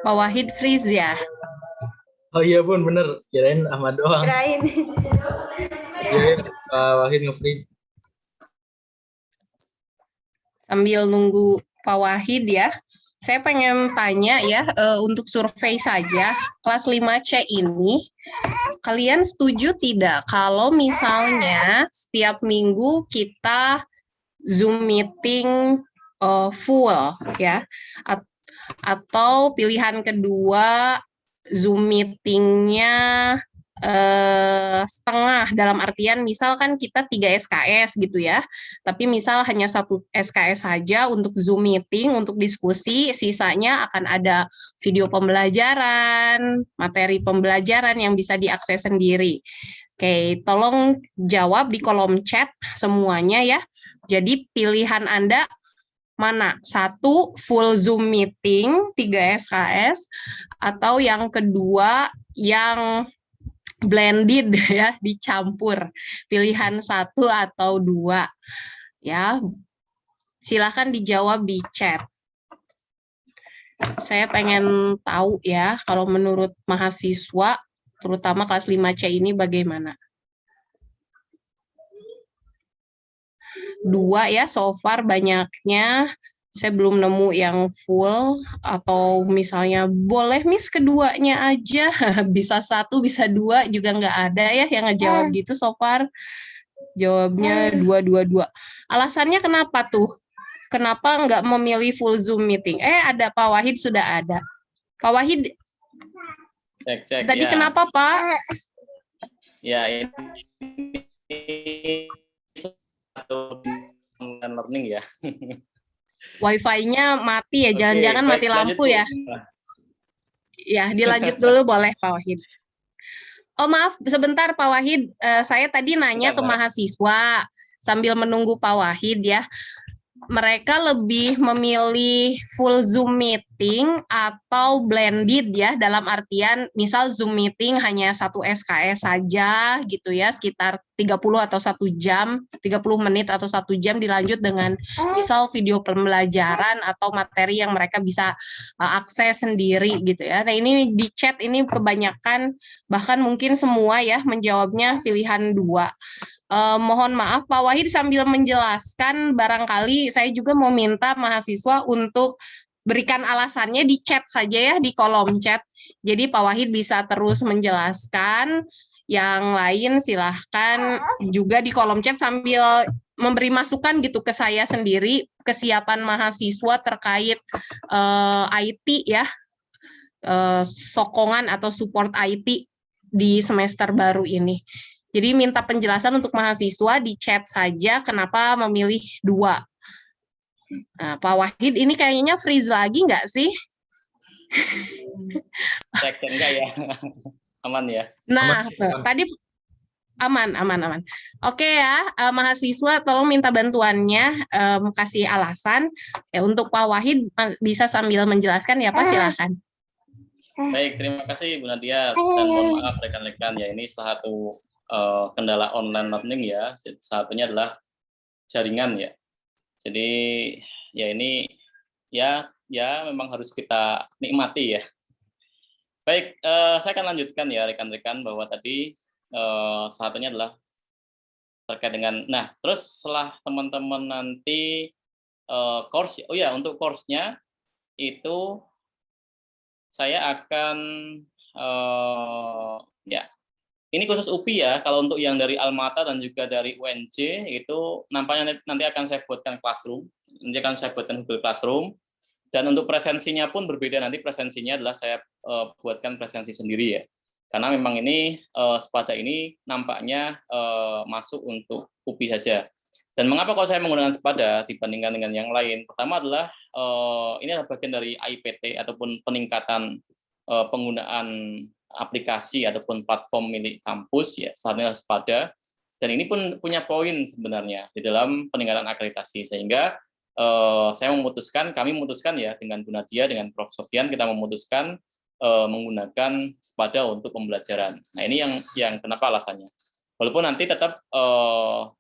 Pak Wahid freeze ya. Oh iya Bun, bener. Kirain Ahmad doang. Kirain. Kirain Pak Wahid nge-freeze. Sambil nunggu Pak Wahid ya, saya pengen tanya ya, untuk survei saja, kelas 5C ini, kalian setuju tidak kalau misalnya setiap minggu kita Zoom meeting full ya, atau pilihan kedua Zoom meetingnya setengah, dalam artian misalkan kita 3 SKS gitu ya, tapi misal hanya 1 SKS saja untuk Zoom meeting, untuk diskusi, sisanya akan ada video pembelajaran, materi pembelajaran yang bisa diakses sendiri. Oke, tolong jawab di kolom chat semuanya ya. Jadi pilihan Anda Mana? Satu, full Zoom meeting, 3 SKS, atau yang kedua, yang blended ya, dicampur. Pilihan 1 atau 2. Ya, silakan dijawab di chat. Saya pengen tahu ya, kalau menurut mahasiswa, terutama kelas 5C ini bagaimana? 2 ya, so far banyaknya. Saya belum nemu yang full, atau misalnya boleh Miss keduanya aja, bisa 1, bisa 2, juga nggak ada ya yang ngejawab gitu so far. Jawabnya 2. Alasannya kenapa tuh? Kenapa nggak memilih full Zoom meeting? Ada Pak Wahid, sudah ada. Pak Wahid, Cek tadi ya. kenapa Pak? Ya, ini satu online learning ya. Wifi-nya mati ya, Oke, jangan-jangan baik, mati lanjut, lampu Bu. ya. Ya, dilanjut dulu boleh Pak Wahid. Oh maaf, sebentar Pak Wahid, saya tadi nanya ke Bentar, Mbak. mahasiswa sambil menunggu Pak Wahid ya. Mereka lebih memilih full Zoom meeting atau blended ya, dalam artian misal Zoom meeting hanya 1 SKS saja gitu ya, sekitar 30 atau 1 jam, 30 menit atau 1 jam, dilanjut dengan misal video pembelajaran atau materi yang mereka bisa akses sendiri gitu ya. Nah ini di chat ini kebanyakan, bahkan mungkin semua ya, menjawabnya pilihan 2. Mohon maaf Pak Wahid, sambil menjelaskan barangkali saya juga mau minta mahasiswa untuk berikan alasannya di chat saja ya, di kolom chat. Jadi Pak Wahid bisa terus menjelaskan, yang lain silahkan juga di kolom chat sambil memberi masukan gitu ke saya sendiri, kesiapan mahasiswa terkait IT ya, sokongan atau support IT di semester baru ini. Jadi minta penjelasan untuk mahasiswa di chat saja kenapa memilih 2. Nah, Pak Wahid ini kayaknya freeze lagi nggak sih? Cek enggak ya? Aman ya? Nah, Aman. tadi aman. Oke ya, mahasiswa tolong minta bantuannya, kasih alasan. Untuk Pak Wahid bisa sambil menjelaskan ya Pak, silakan. Baik, terima kasih Bu Nadia, dan mohon maaf rekan-rekan ya, ini salah satu kendala online learning ya, satunya adalah jaringan ya. Jadi ya ini ya memang harus kita nikmati ya. Baik, saya akan lanjutkan ya rekan-rekan, bahwa tadi salah satunya adalah terkait dengan, nah terus setelah teman-teman nanti course, oh ya untuk course-nya itu saya akan ya ini khusus UPI ya. Kalau untuk yang dari Almata dan juga dari UNJ itu nampaknya nanti akan saya buatkan classroom, nanti akan saya buatkan Google Classroom. Dan untuk presensinya pun berbeda, nanti presensinya adalah saya buatkan presensi sendiri ya. Karena memang ini Spada ini nampaknya masuk untuk UPI saja. Dan mengapa kalau saya menggunakan Spada dibandingkan dengan yang lain? Pertama adalah ini adalah bagian dari AIPT ataupun peningkatan penggunaan aplikasi ataupun platform milik kampus ya, salah satunya Spada. Dan ini pun punya poin sebenarnya di dalam peningkatan akreditasi, sehingga kami memutuskan ya dengan Bu Nadia, dengan Prof. Sofyan, kita memutuskan menggunakan Spada untuk pembelajaran. Nah ini yang kenapa alasannya. Walaupun nanti tetap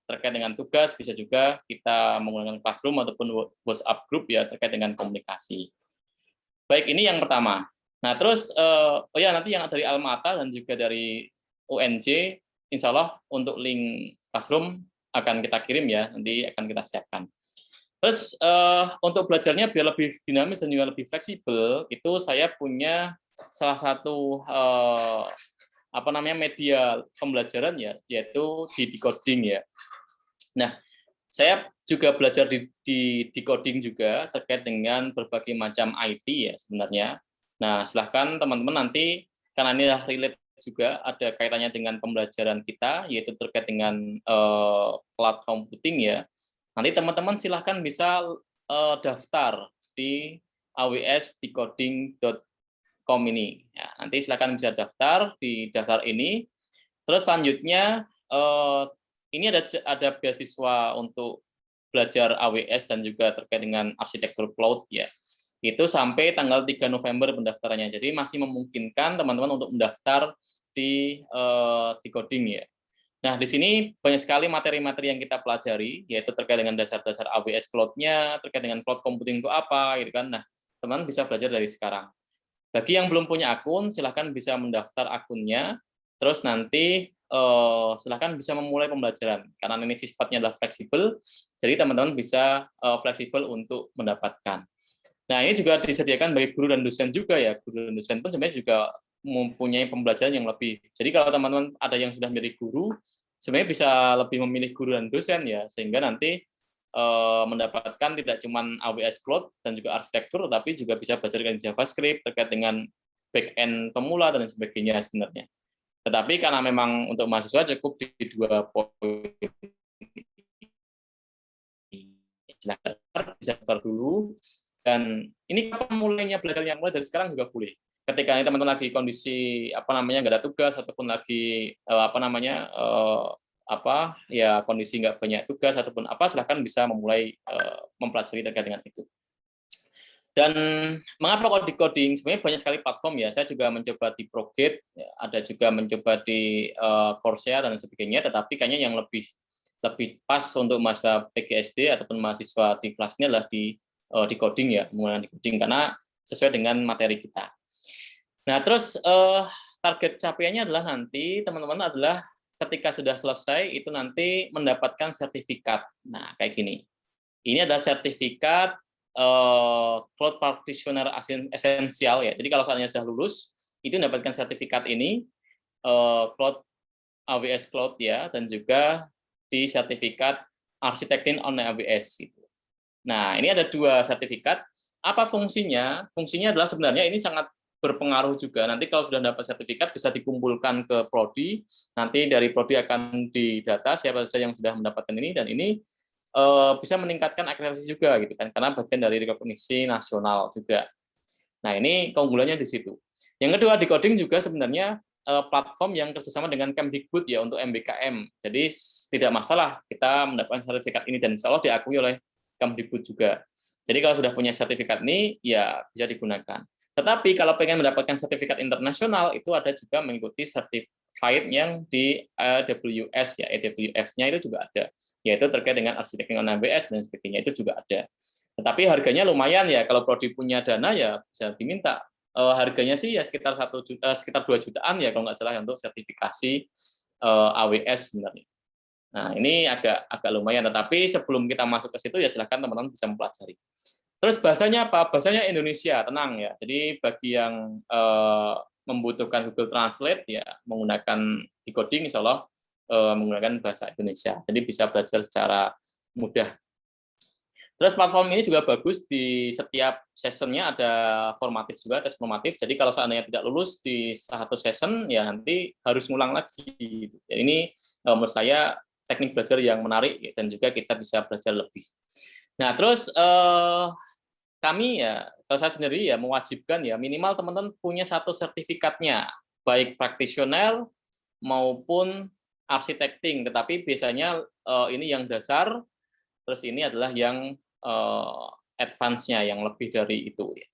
terkait dengan tugas bisa juga kita menggunakan Classroom ataupun WhatsApp group ya, terkait dengan komunikasi. Baik, ini yang pertama. Nah terus nanti yang dari Almata dan juga dari UNJ, insya Allah untuk link Classroom akan kita kirim ya, nanti akan kita siapkan. Terus untuk belajarnya biar lebih dinamis dan juga lebih fleksibel, itu saya punya salah satu media pembelajaran ya, yaitu di decoding ya. Nah, saya juga belajar di decoding juga terkait dengan berbagai macam IT ya sebenarnya. Nah, silahkan teman-teman nanti, karena ini relate juga ada kaitannya dengan pembelajaran kita, yaitu terkait dengan cloud computing ya. Nanti teman-teman silahkan bisa daftar di awsdecoding.com ini. Ya, nanti silahkan bisa daftar di daftar ini. Terus selanjutnya ini ada beasiswa untuk belajar AWS dan juga terkait dengan arsitektur cloud ya. Itu sampai tanggal 3 November pendaftarannya. Jadi masih memungkinkan teman-teman untuk mendaftar di coding ya. Nah, di sini banyak sekali materi-materi yang kita pelajari, yaitu terkait dengan dasar-dasar AWS Cloud-nya, terkait dengan cloud computing itu apa, gitu kan. Nah, teman bisa belajar dari sekarang. Bagi yang belum punya akun, silahkan bisa mendaftar akunnya, terus nanti silahkan bisa memulai pembelajaran. Karena ini sifatnya adalah fleksibel, jadi teman-teman bisa fleksibel untuk mendapatkan. Nah, ini juga disediakan bagi guru dan dosen juga ya. Guru dan dosen pun sebenarnya juga mempunyai pembelajaran yang lebih. Jadi kalau teman-teman ada yang sudah menjadi guru, sebenarnya bisa lebih memilih guru dan dosen ya, sehingga nanti mendapatkan tidak cuma AWS Cloud dan juga arsitektur, tapi juga bisa belajar dengan JavaScript terkait dengan back-end pemula dan sebagainya sebenarnya. Tetapi karena memang untuk mahasiswa cukup di 2 poin. Silahkan bisa daftar dulu. Dan ini kapan mulainya belajarnya? Mulai dari sekarang juga boleh. Ketika teman-teman lagi kondisi nggak ada tugas ataupun lagi kondisi nggak banyak tugas ataupun silahkan bisa memulai mempelajari terkait dengan itu. Dan mengapa coding? Sebenarnya banyak sekali platform ya. Saya juga mencoba di ProGate, ada juga mencoba di Coursera dan sebagainya. Tetapi kayaknya yang lebih pas untuk masa PGSD ataupun mahasiswa di kelas ini adalah di coding ya, menggunakan coding karena sesuai dengan materi kita. Nah, terus target capaiannya adalah nanti teman-teman adalah ketika sudah selesai itu nanti mendapatkan sertifikat. Nah, kayak gini. Ini adalah sertifikat Cloud Practitioner Essential ya. Jadi kalau seandainya sudah lulus, itu mendapatkan sertifikat ini Cloud AWS Cloud ya, dan juga di sertifikat Architecting on AWS gitu. Nah, ini ada 2 sertifikat. Apa fungsinya? Fungsinya adalah sebenarnya ini sangat berpengaruh juga. Nanti kalau sudah dapat sertifikat bisa dikumpulkan ke prodi. Nanti dari prodi akan didata siapa saja yang sudah mendapatkan ini, dan ini bisa meningkatkan akreditasi juga gitu kan, karena bagian dari rekognisi nasional juga. Nah, ini keunggulannya di situ. Yang kedua, di coding juga sebenarnya platform yang kerjasama dengan Kemdikbud ya untuk MBKM. Jadi tidak masalah kita mendapatkan sertifikat ini dan insya Allah diakui oleh Kemdikbud juga. Jadi kalau sudah punya sertifikat ini, ya bisa digunakan. Tetapi kalau pengen mendapatkan sertifikat internasional, itu ada juga mengikuti certified yang di AWS ya, AWS-nya itu juga ada, yaitu terkait dengan arsitektur AWS dan sebagainya, itu juga ada. Tetapi harganya lumayan ya, kalau prodi punya dana ya bisa diminta. Harganya sih ya sekitar 2 jutaan ya kalau nggak salah untuk sertifikasi AWS sebenarnya. Nah, ini agak lumayan, tetapi sebelum kita masuk ke situ ya silahkan teman-teman bisa mempelajari. Terus bahasanya apa? Bahasanya Indonesia, tenang ya. Jadi bagi yang membutuhkan Google Translate ya menggunakan decoding insya Allah menggunakan bahasa Indonesia. Jadi bisa belajar secara mudah. Terus platform ini juga bagus, di setiap sessionnya ada formatif juga, tes formatif. Jadi kalau seandainya tidak lulus di 1 session ya nanti harus ngulang lagi. Jadi ini menurut saya teknik belajar yang menarik dan juga kita bisa belajar lebih. Nah, terus kami ya, kalau saya sendiri ya mewajibkan ya minimal teman-teman punya 1 sertifikatnya, baik practitioner maupun arsitekting. Tetapi biasanya ini yang dasar, terus ini adalah yang advance-nya yang lebih dari itu ya.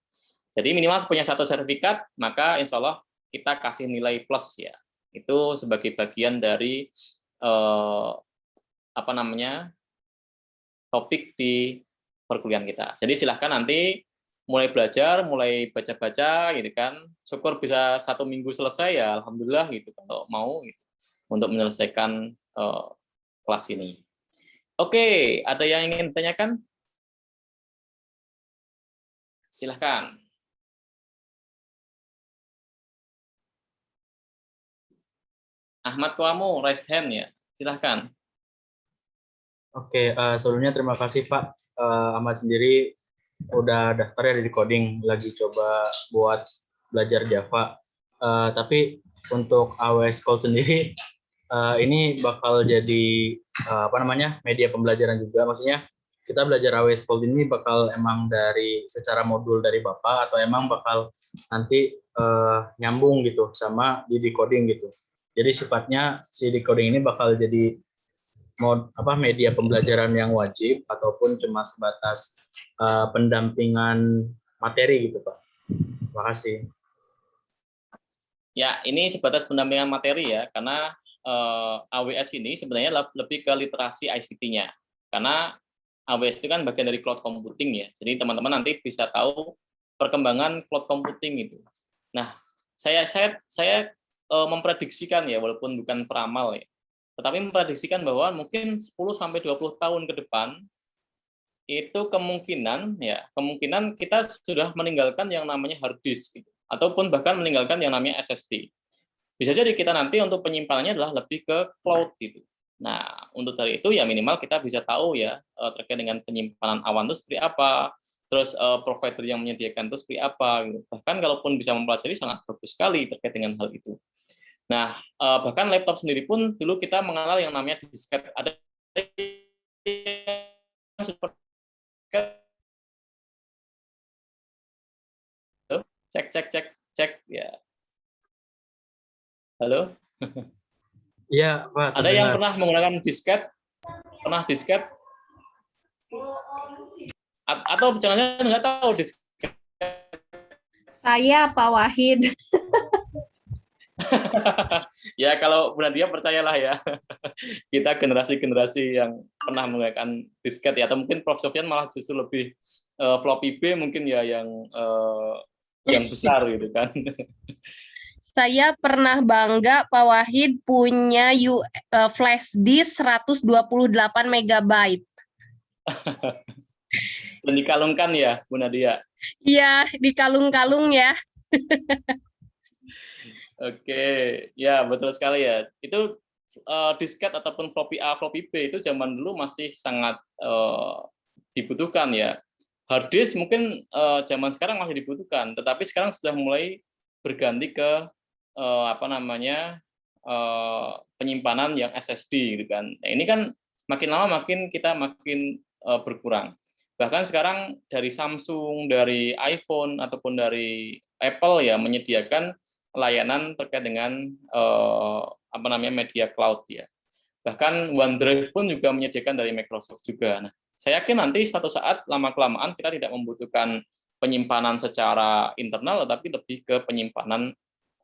Jadi minimal punya 1 sertifikat, maka insya Allah kita kasih nilai plus ya. Itu sebagai bagian dari topik di perkuliahan kita. Jadi silahkan nanti mulai belajar, mulai baca-baca gitu kan. Syukur bisa 1 minggu selesai ya, alhamdulillah gitu kalau mau gitu, untuk menyelesaikan kelas ini. Oke, ada yang ingin ditanyakan? Silahkan. Ahmad Kuamu, raise hand ya. Silahkan. Oke, sebelumnya terima kasih Pak. Ahmad sendiri udah daftar ya di coding, lagi coba buat belajar Java. Tapi untuk AWS Cloud sendiri, ini bakal jadi media pembelajaran juga. Maksudnya kita belajar AWS Cloud ini bakal emang dari secara modul dari Bapak atau emang bakal nanti nyambung gitu sama di decoding gitu. Jadi sifatnya si decoding ini bakal jadi media pembelajaran yang wajib ataupun cuma sebatas pendampingan materi gitu Pak? Terima kasih. Ya, ini sebatas pendampingan materi ya, karena AWS ini sebenarnya lebih ke literasi ICT-nya. Karena AWS itu kan bagian dari cloud computing ya. Jadi teman-teman nanti bisa tahu perkembangan cloud computing itu. Nah, saya memprediksikan ya, walaupun bukan peramal ya, tetapi memprediksikan bahwa mungkin 10-20 tahun ke depan itu kemungkinan kita sudah meninggalkan yang namanya hard disk gitu, ataupun bahkan meninggalkan yang namanya SSD. Bisa jadi kita nanti untuk penyimpanannya adalah lebih ke cloud gitu. Nah, untuk dari itu ya minimal kita bisa tahu ya terkait dengan penyimpanan awan itu seperti apa, terus provider yang menyediakan itu seperti apa gitu. Bahkan kalaupun bisa mempelajari sangat bagus sekali terkait dengan hal itu. Nah, bahkan laptop sendiri pun dulu kita mengenal yang namanya disket. Ada cek ya. Halo? Iya, Pak. Ada yang pernah menggunakan disket? Pernah disket? Atau jangan-jangan nggak tahu disket? Saya Pak Wahid. Ya kalau Bu Nadia percayalah ya, kita generasi-generasi yang pernah menggunakan disket ya, atau mungkin Prof. Sofyan malah justru lebih floppy B mungkin ya yang besar gitu kan. Saya pernah bangga Pak Wahid punya flash disk 128 MB. Dan dikalungkan ya Bu Nadia. Iya, di kalung-kalung ya. Oke, ya betul sekali ya. Itu disket ataupun floppy A, floppy B itu zaman dulu masih sangat dibutuhkan ya. Hard disk mungkin zaman sekarang masih dibutuhkan, tetapi sekarang sudah mulai berganti ke penyimpanan yang SSD gitu kan. Nah, ini kan makin lama makin berkurang. Bahkan sekarang dari Samsung, dari iPhone ataupun dari Apple ya menyediakan layanan terkait dengan media cloud ya. Bahkan OneDrive pun juga menyediakan dari Microsoft juga. Nah, saya yakin nanti suatu saat lama-kelamaan kita tidak membutuhkan penyimpanan secara internal, tetapi lebih ke penyimpanan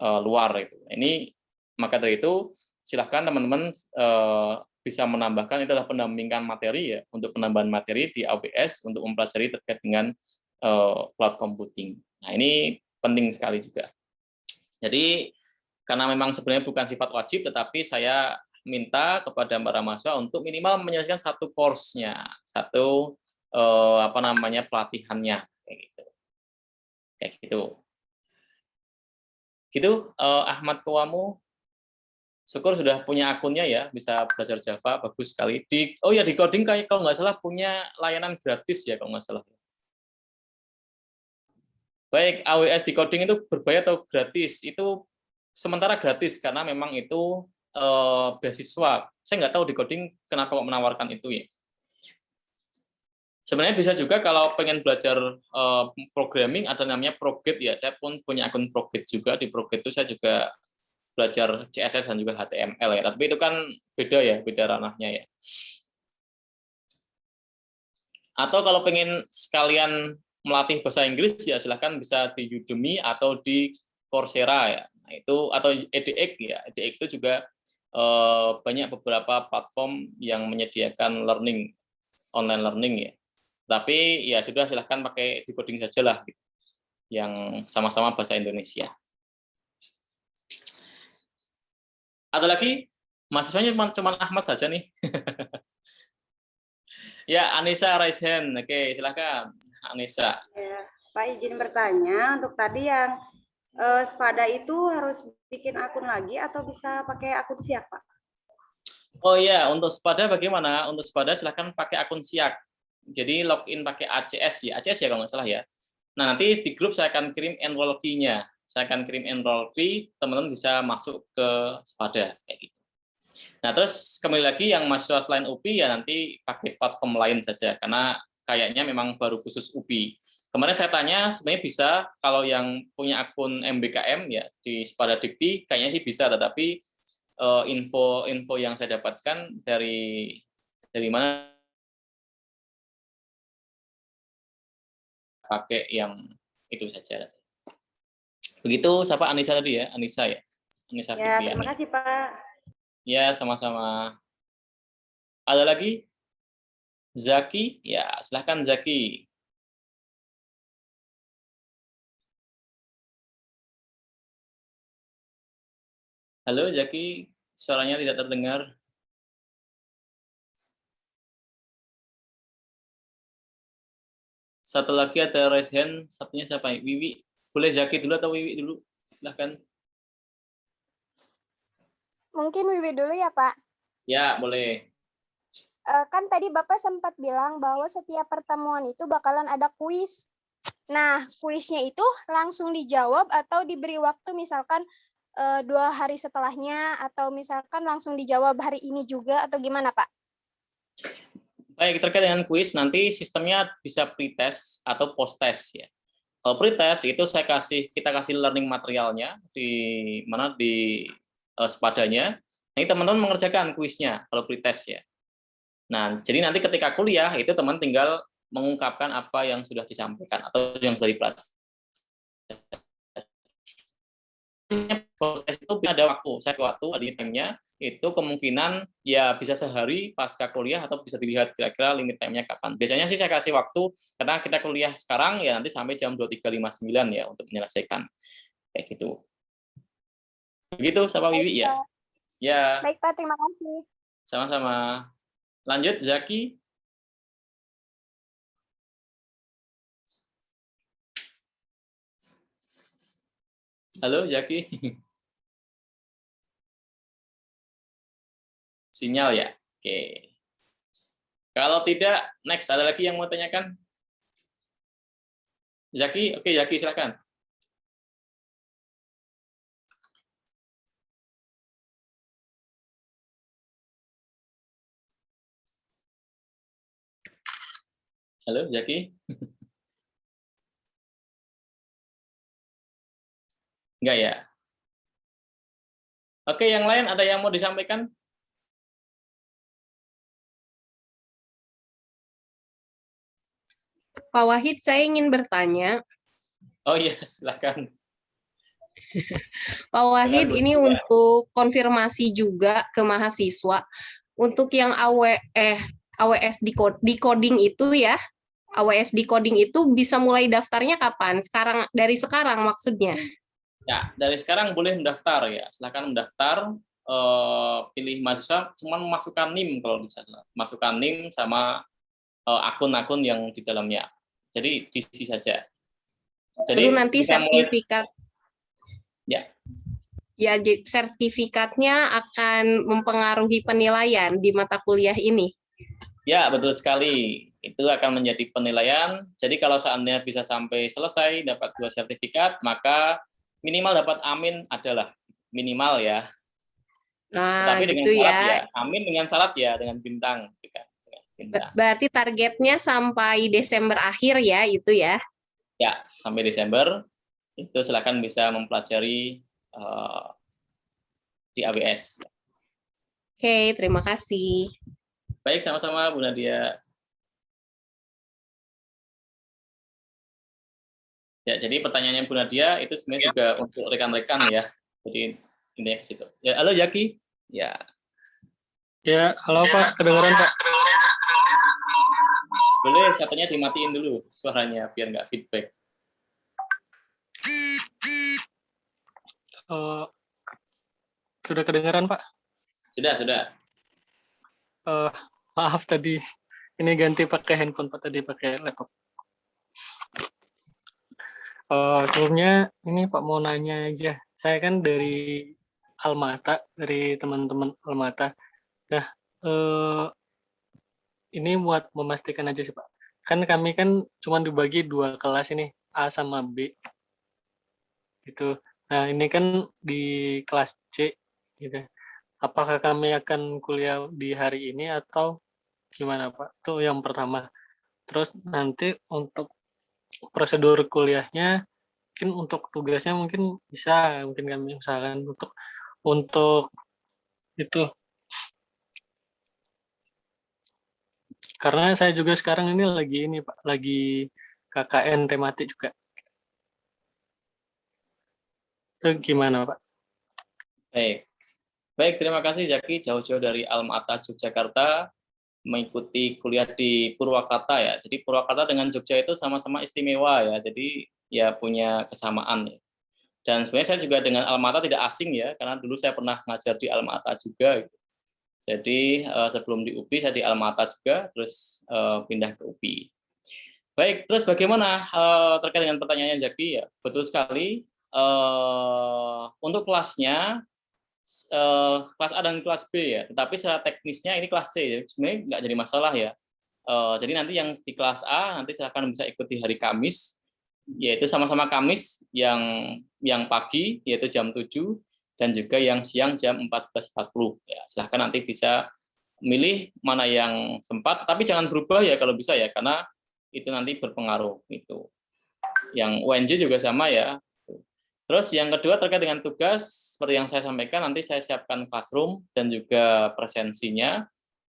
luar itu. Ini maka dari itu silahkan teman-teman bisa menambahkan itu adalah pendampingan materi ya, untuk penambahan materi di AWS untuk mempelajari terkait dengan cloud computing. Nah, ini penting sekali juga. Jadi karena memang sebenarnya bukan sifat wajib, tetapi saya minta kepada para mahasiswa untuk minimal menyelesaikan satu course-nya, satu pelatihannya kayak gitu. Kayak gitu. Gitu Ahmad Kawamu. Syukur sudah punya akunnya ya, bisa belajar Java, bagus sekali. Di coding kayak kalau nggak salah punya layanan gratis ya kalau nggak salah. Baik, AWS di coding itu berbayar atau gratis? Itu sementara gratis karena memang itu beasiswa. Saya nggak tahu di coding kenapa kok menawarkan itu ya. Sebenarnya bisa juga kalau pengen belajar programming ada namanya ProGate ya. Saya pun punya akun ProGate juga. Di ProGate itu saya juga belajar CSS dan juga HTML ya. Tapi itu kan beda ya, beda ranahnya ya. Atau kalau pengen sekalian melatih bahasa Inggris ya silahkan bisa di Udemy atau di Coursera ya. Nah, itu atau edX ya. edX itu juga banyak beberapa platform yang menyediakan online learning ya. Tapi ya sudah silahkan pakai decoding saja lah gitu. Yang sama-sama bahasa Indonesia. Ada lagi? Mahasiswanya cuma Ahmad saja nih. Ya, Anissa raise hand. Oke, silakan. Anissa. Ya, Pak izin bertanya, untuk tadi yang Spada itu harus bikin akun lagi atau bisa pakai akun siap, Pak? Oh iya, untuk Spada bagaimana? Untuk Spada silakan pakai akun siap. Jadi login pakai ACS ya, ACS ya kalau nggak salah ya. Nah nanti di grup saya akan kirim enroll key-nya. Saya akan kirim enroll key, teman-teman bisa masuk ke Spada kayak gitu. Nah terus kembali lagi yang mahasiswa selain UPI ya nanti pakai platform lain saja karena kayaknya memang baru khusus UPI. Kemarin saya tanya sebenarnya bisa kalau yang punya akun MBKM ya di Spada Dikti kayaknya sih bisa, tetapi info yang saya dapatkan dari mana pakai yang itu saja. Begitu, siapa Anissa tadi ya? Anissa ya? Anissa Ya, Fitriani. terima kasih Pak. Ya, sama-sama. Ada lagi? Zaki? Ya, silahkan Zaki. Halo Zaki, suaranya tidak terdengar. Satu lagi ada raise hand, satunya siapa? Wiwi. Boleh Zaki dulu atau Wiwi dulu? Silahkan. Mungkin Wiwi dulu ya, Pak. Ya, boleh. Kan tadi Bapak sempat bilang bahwa setiap pertemuan itu bakalan ada kuis. Nah, kuisnya itu langsung dijawab atau diberi waktu misalkan 2 hari setelahnya, atau misalkan langsung dijawab hari ini juga, atau gimana, Pak? Baik, terkait dengan kuis, nanti sistemnya bisa pre-test atau post-test ya. Kalau pre-test itu kita kasih learning materialnya di mana di sepadanya. Nanti teman-teman mengerjakan kuisnya kalau pre-test ya. Nah, jadi nanti ketika kuliah itu teman tinggal mengungkapkan apa yang sudah disampaikan atau yang sudah dipelajari. Proses itu ada waktu di time-nya itu kemungkinan ya bisa sehari pasca kuliah atau bisa dilihat kira-kira limit time-nya kapan. Biasanya sih saya kasih waktu karena kita kuliah sekarang ya nanti sampai jam 23.59 ya untuk menyelesaikan kayak gitu. Begitu, Sapa Wiwi ya. Ya. Baik, Pak, terima kasih. Sama-sama. Lanjut Zaki. Halo Zaki. Sinyal ya? Oke. Kalau tidak, next. Ada lagi yang mau tanyakan? Zaki? Oke, Zaki silakan. Halo Zaki? Enggak ya? Oke, yang lain ada yang mau disampaikan? Pak Wahid, saya ingin bertanya. Oh iya, silakan. Pak Wahid, ini untuk konfirmasi juga ke mahasiswa. Untuk yang AWS decoding itu ya, AWS decoding itu bisa mulai daftarnya kapan? Dari sekarang maksudnya? Ya, dari sekarang boleh mendaftar ya. Silakan mendaftar, pilih mahasiswa, cuma masukkan NIM kalau bisa. Masukkan NIM sama akun-akun yang di dalamnya. Jadi diisi saja. Jadi lalu nanti sertifikat. Ya. Ya, sertifikatnya akan mempengaruhi penilaian di mata kuliah ini. Ya, betul sekali. Itu akan menjadi penilaian. Jadi kalau seandainya bisa sampai selesai dapat 2 sertifikat, maka minimal dapat amin adalah minimal ya. Nah, tapi dengan gitu syarat ya. Amin dengan syarat ya, dengan bintang. Berarti targetnya sampai Desember akhir ya, itu ya? Ya, sampai Desember. Itu silakan bisa mempelajari di AWS. Oke, terima kasih. Baik, sama-sama Bu Nadia. Ya, jadi pertanyaannya Bu Nadia itu sebenarnya juga untuk rekan-rekan ya. Jadi ini ke situ. Ya, halo Jaki. Ya. Ya, halo Pak, kedengaran Pak? Boleh satunya dimatiin dulu suaranya biar nggak feedback. Sudah kedengaran Pak? Sudah. Maaf tadi, ini ganti pakai handphone Pak, tadi pakai laptop. Sebelumnya ini Pak mau nanya aja, saya kan dari Almata, dari teman-teman Almata. Nah, ini buat memastikan aja sih Pak. Kan kami kan cuma dibagi 2 kelas ini, A sama B. Gitu. Nah, ini kan di kelas C gitu. Apakah kami akan kuliah di hari ini atau gimana Pak? Itu yang pertama. Terus nanti untuk prosedur kuliahnya, mungkin untuk tugasnya mungkin bisa, mungkin kami usahakan untuk itu. Karena saya juga sekarang ini Pak, lagi KKN tematik juga. Itu gimana Pak? Baik. Baik, terima kasih Zaki jauh-jauh dari Alma-Ata Yogyakarta mengikuti kuliah di Purwakarta ya. Jadi Purwakarta dengan Jogja itu sama-sama istimewa ya. Jadi ya punya kesamaan ya. Dan sebenarnya saya juga dengan Alma-Ata tidak asing ya, karena dulu saya pernah ngajar di Alma-Ata juga. Gitu. Jadi sebelum di UPI saya di Alma-Ata juga, terus pindah ke UPI. Baik, terus bagaimana terkait dengan pertanyaannya Zaki ya? Betul sekali. Untuk kelasnya kelas A dan kelas B ya, tetapi secara teknisnya ini kelas C ya. Sebenarnya nggak jadi masalah ya. Jadi nanti yang di kelas A nanti silakan bisa ikut di hari Kamis, yaitu sama-sama Kamis yang pagi yaitu jam 7 dan juga yang siang jam 14.40 ya. Silakan nanti bisa milih mana yang sempat, tapi jangan berubah ya kalau bisa ya, karena itu nanti berpengaruh itu. Yang UNJ juga sama ya. Terus yang kedua terkait dengan tugas, seperti yang saya sampaikan, nanti saya siapkan classroom dan juga presensinya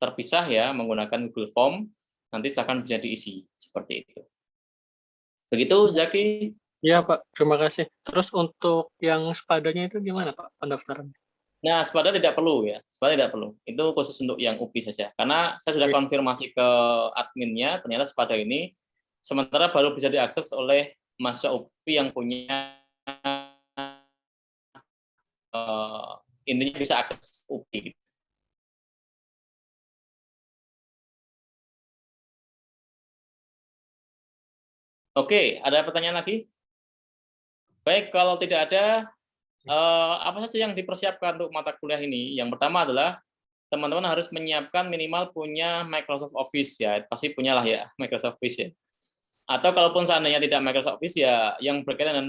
terpisah ya menggunakan Google Form. Nanti silakan bisa diisi seperti itu. Begitu Zaki? Iya Pak, terima kasih. Terus untuk yang sepadanya itu gimana Pak pendaftaran? Nah, sepada tidak perlu ya, sepada tidak perlu. Itu khusus untuk yang UPI saja. Karena saya sudah konfirmasi ke adminnya, ternyata sepada ini sementara baru bisa diakses oleh mahasiswa UPI yang punya intinya bisa akses UPI. Oke, ada pertanyaan lagi? Baik, kalau tidak ada, apa saja yang dipersiapkan untuk mata kuliah ini? Yang pertama adalah teman-teman harus menyiapkan minimal punya Microsoft Office ya, pasti punyalah ya Microsoft Office ya. Atau kalaupun seandainya tidak Microsoft Office ya, yang berkaitan dengan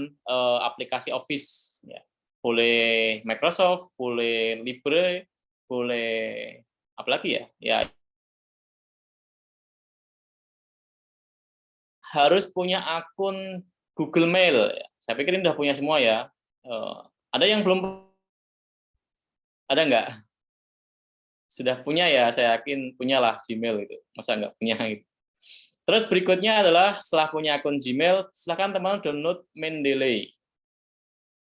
aplikasi Office ya. Boleh Microsoft, boleh Libre, boleh apa lagi ya? Ya harus punya akun Google Mail. Saya pikir ini sudah punya semua ya. Ada yang belum? Ada nggak? Sudah punya ya, saya yakin punyalah Gmail itu. Masa nggak punya gitu. Terus berikutnya adalah setelah punya akun Gmail, silakan teman-teman download Mendeley.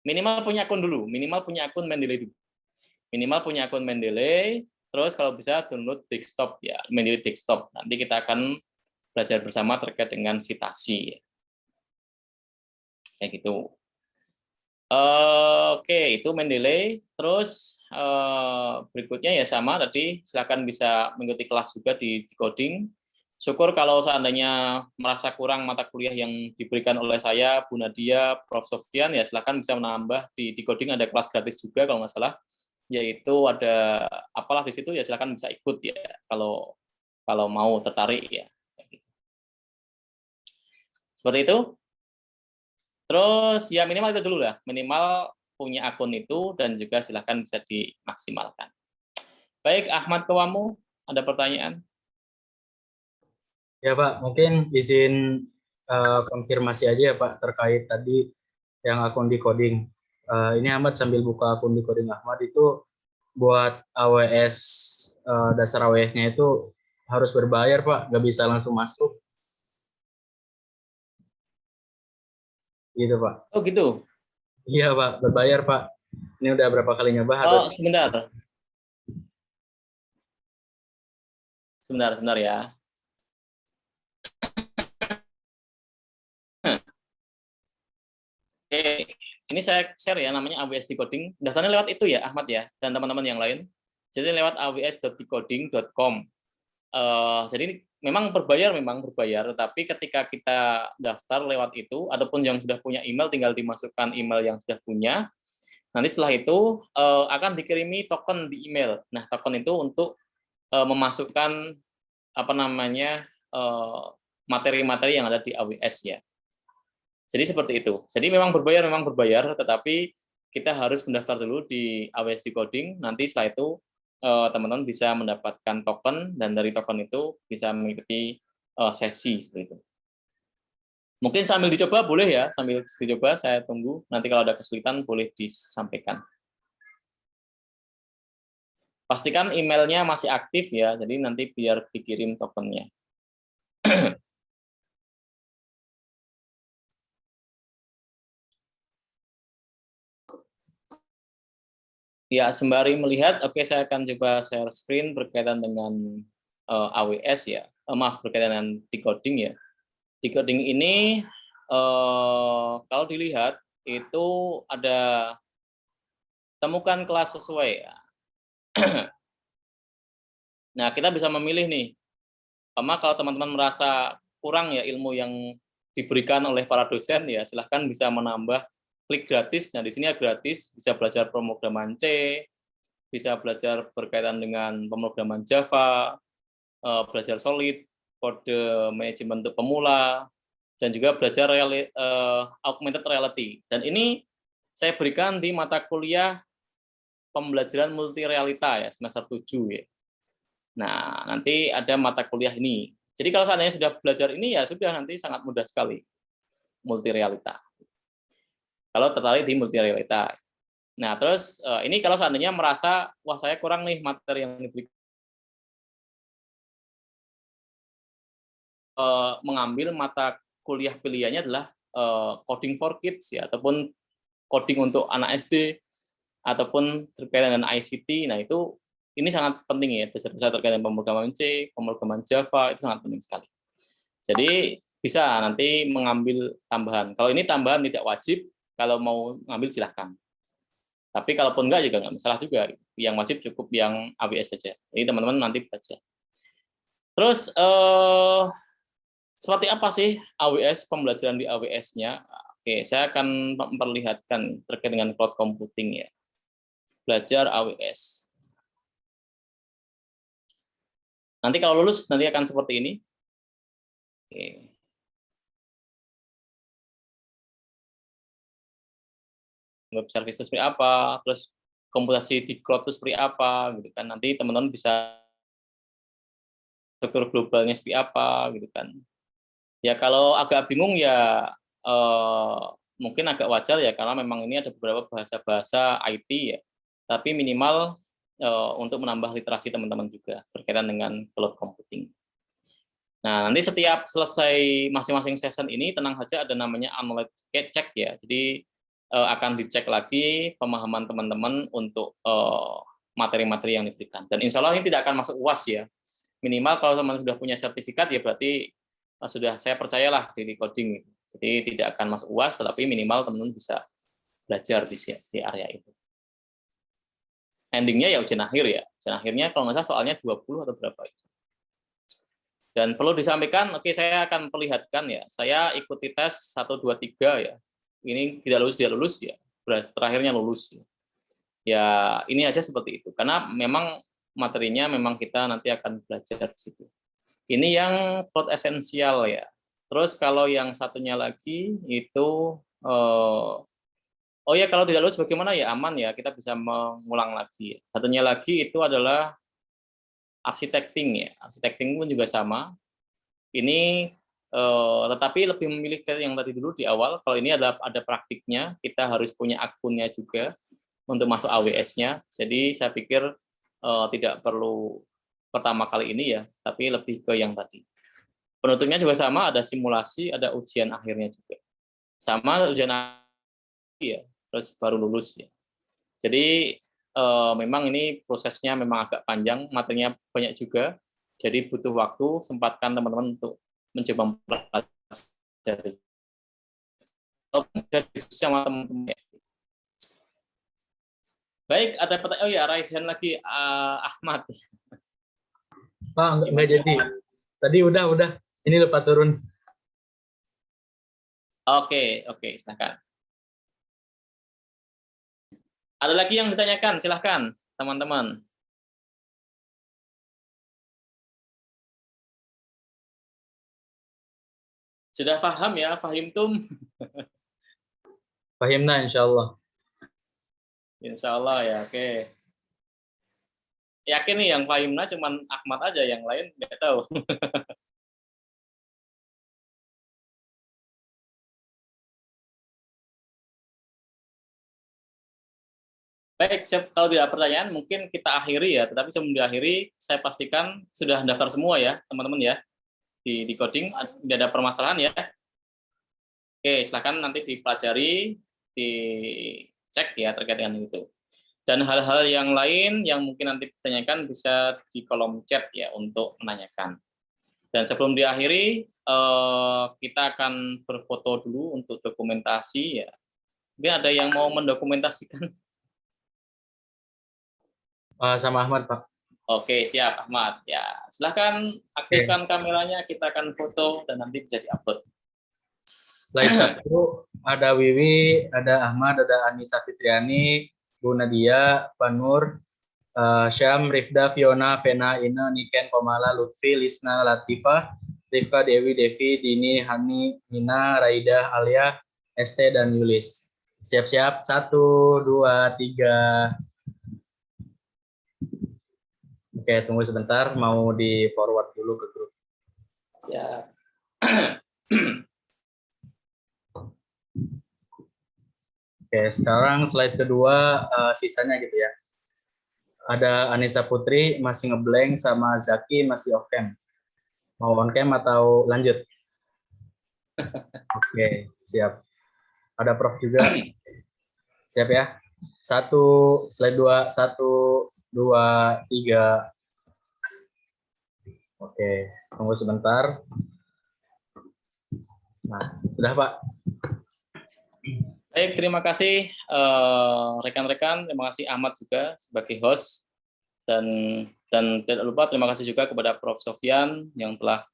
Minimal punya akun dulu, minimal punya akun Mendeley dulu. Minimal punya akun Mendeley, terus kalau bisa download desktop ya, Mendeley desktop. Nanti kita akan belajar bersama terkait dengan citasi. Kayak gitu. Oke, itu Mendeley. Terus berikutnya ya sama tadi, silakan bisa mengikuti kelas juga di coding. Syukur kalau seandainya merasa kurang mata kuliah yang diberikan oleh saya, Bu Nadia, Prof. Sofyan, ya silakan bisa menambah di coding, ada kelas gratis juga kalau nggak salah, yaitu ada apalah di situ ya silakan bisa ikut ya kalau mau tertarik ya. Seperti itu. Terus ya minimal itu dulu lah, minimal punya akun itu dan juga silakan bisa dimaksimalkan. Baik, Ahmad Kewamu, ada pertanyaan? Ya Pak, mungkin izin konfirmasi aja ya Pak terkait tadi yang akun decoding. Ini Ahmad sambil buka akun decoding Ahmad itu buat AWS, dasar AWS-nya itu harus berbayar Pak, nggak bisa langsung masuk. Gitu Pak. Oh gitu? Iya Pak, berbayar Pak. Ini udah berapa kali nyoba Oh, harus. sebentar. Sebentar ya. Oke, ini saya share ya, namanya AWS Decoding. Daftarnya lewat itu ya, Ahmad ya, dan teman-teman yang lain. Jadi lewat aws.decoding.com. Jadi memang berbayar, tetapi ketika kita daftar lewat itu, ataupun yang sudah punya email, tinggal dimasukkan email yang sudah punya. Nanti setelah itu akan dikirimi token di email. Nah, token itu untuk memasukkan apa namanya materi-materi yang ada di AWS ya. Jadi seperti itu. Jadi memang berbayar, tetapi kita harus mendaftar dulu di AWS Decoding. Nanti setelah itu teman-teman bisa mendapatkan token dan dari token itu bisa mengikuti sesi seperti itu. Mungkin sambil dicoba boleh ya, sambil dicoba saya tunggu. Nanti kalau ada kesulitan boleh disampaikan. Pastikan emailnya masih aktif ya, jadi nanti biar dikirim tokennya. Ya, sembari melihat, oke, saya akan coba share screen berkaitan dengan AWS ya. Maaf, berkaitan dengan decoding ya. Decoding ini kalau dilihat itu ada temukan kelas sesuai ya. Nah, kita bisa memilih nih. Kalau teman-teman merasa kurang ya ilmu yang diberikan oleh para dosen ya, silahkan bisa menambah, klik gratis. Nah, di sini ya gratis, bisa belajar pemrograman C, bisa belajar berkaitan dengan pemrograman Java, belajar solid, kode manajemen untuk pemula, dan juga belajar augmented reality. Dan ini saya berikan di mata kuliah pembelajaran multi realita ya, semester 7 ya. Nah, nanti ada mata kuliah ini. Jadi kalau seandainya sudah belajar ini ya sudah, nanti sangat mudah sekali multi realita. Kalau tertarik di multi realita. Nah, terus ini kalau seandainya merasa wah saya kurang nih materi yang diberikan, mengambil mata kuliah pilihannya adalah coding for kids ya, ataupun coding untuk anak SD, ataupun terkait dengan ICT. Nah, itu ini sangat penting ya, dasar-dasar terkait dengan pemrograman C, pemrograman Java, itu sangat penting sekali. Jadi bisa nanti mengambil tambahan. Kalau ini tambahan tidak wajib, kalau mau ngambil silahkan. Tapi kalaupun enggak juga nggak masalah juga. Yang wajib cukup yang AWS saja. Jadi teman-teman nanti baca. Terus seperti apa sih AWS, pembelajaran di AWS-nya? Oke, saya akan memperlihatkan terkait dengan cloud computing ya. Belajar AWS. Nanti kalau lulus nanti akan seperti ini. Oke. Web service itu seperti apa, terus komputasi di cloud itu seperti apa, gitu kan. Nanti teman-teman bisa struktur globalnya seperti apa, gitu kan. Ya kalau agak bingung ya mungkin agak wajar ya, karena memang ini ada beberapa bahasa-bahasa IT ya. Tapi minimal untuk menambah literasi teman-teman juga berkaitan dengan cloud computing. Nah, nanti setiap selesai masing-masing session ini, tenang saja ada namanya analytics check ya. Jadi akan dicek lagi pemahaman teman-teman untuk materi-materi yang diberikan. Dan insya Allah ini tidak akan masuk UAS ya. Minimal kalau teman sudah punya sertifikat ya berarti sudah, saya percayalah di coding. Jadi tidak akan masuk UAS, tetapi minimal teman-teman bisa belajar di area itu. Endingnya ya ujian akhir ya. Ujian akhirnya kalau nggak salah soalnya 20 atau berapa itu. Dan perlu disampaikan, oke, saya akan perlihatkan ya. Saya ikuti tes 1, 2, 3 ya. Ini tidak lulus ya. Terakhirnya lulus ya. Ya ini aja seperti itu. Karena memang materinya memang kita nanti akan belajar di situ. Ini yang cloud esensial ya. Terus kalau yang satunya lagi itu oh ya, kalau tidak lulus bagaimana ya, aman ya, kita bisa mengulang lagi ya. Satunya lagi itu adalah arsitekting ya. Arsitekting pun juga sama. Ini tetapi lebih memilih ke yang tadi dulu di awal. Kalau ini ada praktiknya, kita harus punya akunnya juga untuk masuk AWS-nya. Jadi saya pikir tidak perlu pertama kali ini ya, tapi lebih ke yang tadi. Penutupnya juga sama, ada simulasi, ada ujian akhirnya juga. Sama ujian akhir ya, terus baru lulus ya. Jadi memang ini prosesnya memang agak panjang, materinya banyak juga. Jadi butuh waktu, sempatkan teman-teman untuk mencoba mempelajari. Diskusi sama teman-teman. Baik, ada pertanyaan. Oh ya, raise hand lagi, Ahmad. Pak, nggak jadi. Tadi udah. Ini lupa turun. Oke, silakan. Ada lagi yang ditanyakan, silahkan, teman-teman. Sudah paham ya, fahimtum? Fahimna, insya Allah. Insya Allah ya, oke. Yakin nih yang fahimna cuman Ahmad aja, yang lain nggak tahu. Baik, kalau tidak ada pertanyaan, mungkin kita akhiri ya. Tetapi sebelum diakhiri, saya pastikan sudah daftar semua ya, teman-teman ya. Di coding, tidak ada permasalahan ya. Oke, silakan nanti dipelajari, dicek ya terkait dengan itu. Dan hal-hal yang lain yang mungkin nanti ditanyakan bisa di kolom chat ya untuk menanyakan. Dan sebelum diakhiri, kita akan berfoto dulu untuk dokumentasi ya. Mungkin ada yang mau mendokumentasikan? Sama Ahmad, Pak. Oke, siap Ahmad. Ya, silahkan aktifkan kameranya, kita akan foto dan nanti bisa diupload. Slide 1 ada Wiwi, ada Ahmad, ada Anissa Fitriani, Bu Nadia, Pak Nur, Syam, Rifda, Fiona, Pena, Ina, Niken, Komala, Lutfi, Lisna, Latifah, Rifka, Dewi, Devi, Dini, Hani, Nina, Raida, Alia, ST, dan Yulis. Siap-siap, 1, 2, 3. Oke, tunggu sebentar, mau di forward dulu ke grup. Siap. Oke, sekarang slide kedua, sisanya gitu ya. Ada Anissa Putri masih ngeblank, sama Zaki masih off cam. Mau on cam atau lanjut? Oke, siap. Ada Prof juga. Siap ya. 1, slide 2, 1, 2, 3. Oke, tunggu sebentar. Nah, sudah Pak. Baik, terima kasih rekan-rekan, terima kasih Ahmad juga sebagai host, dan tidak lupa terima kasih juga kepada Prof. Sofyan yang telah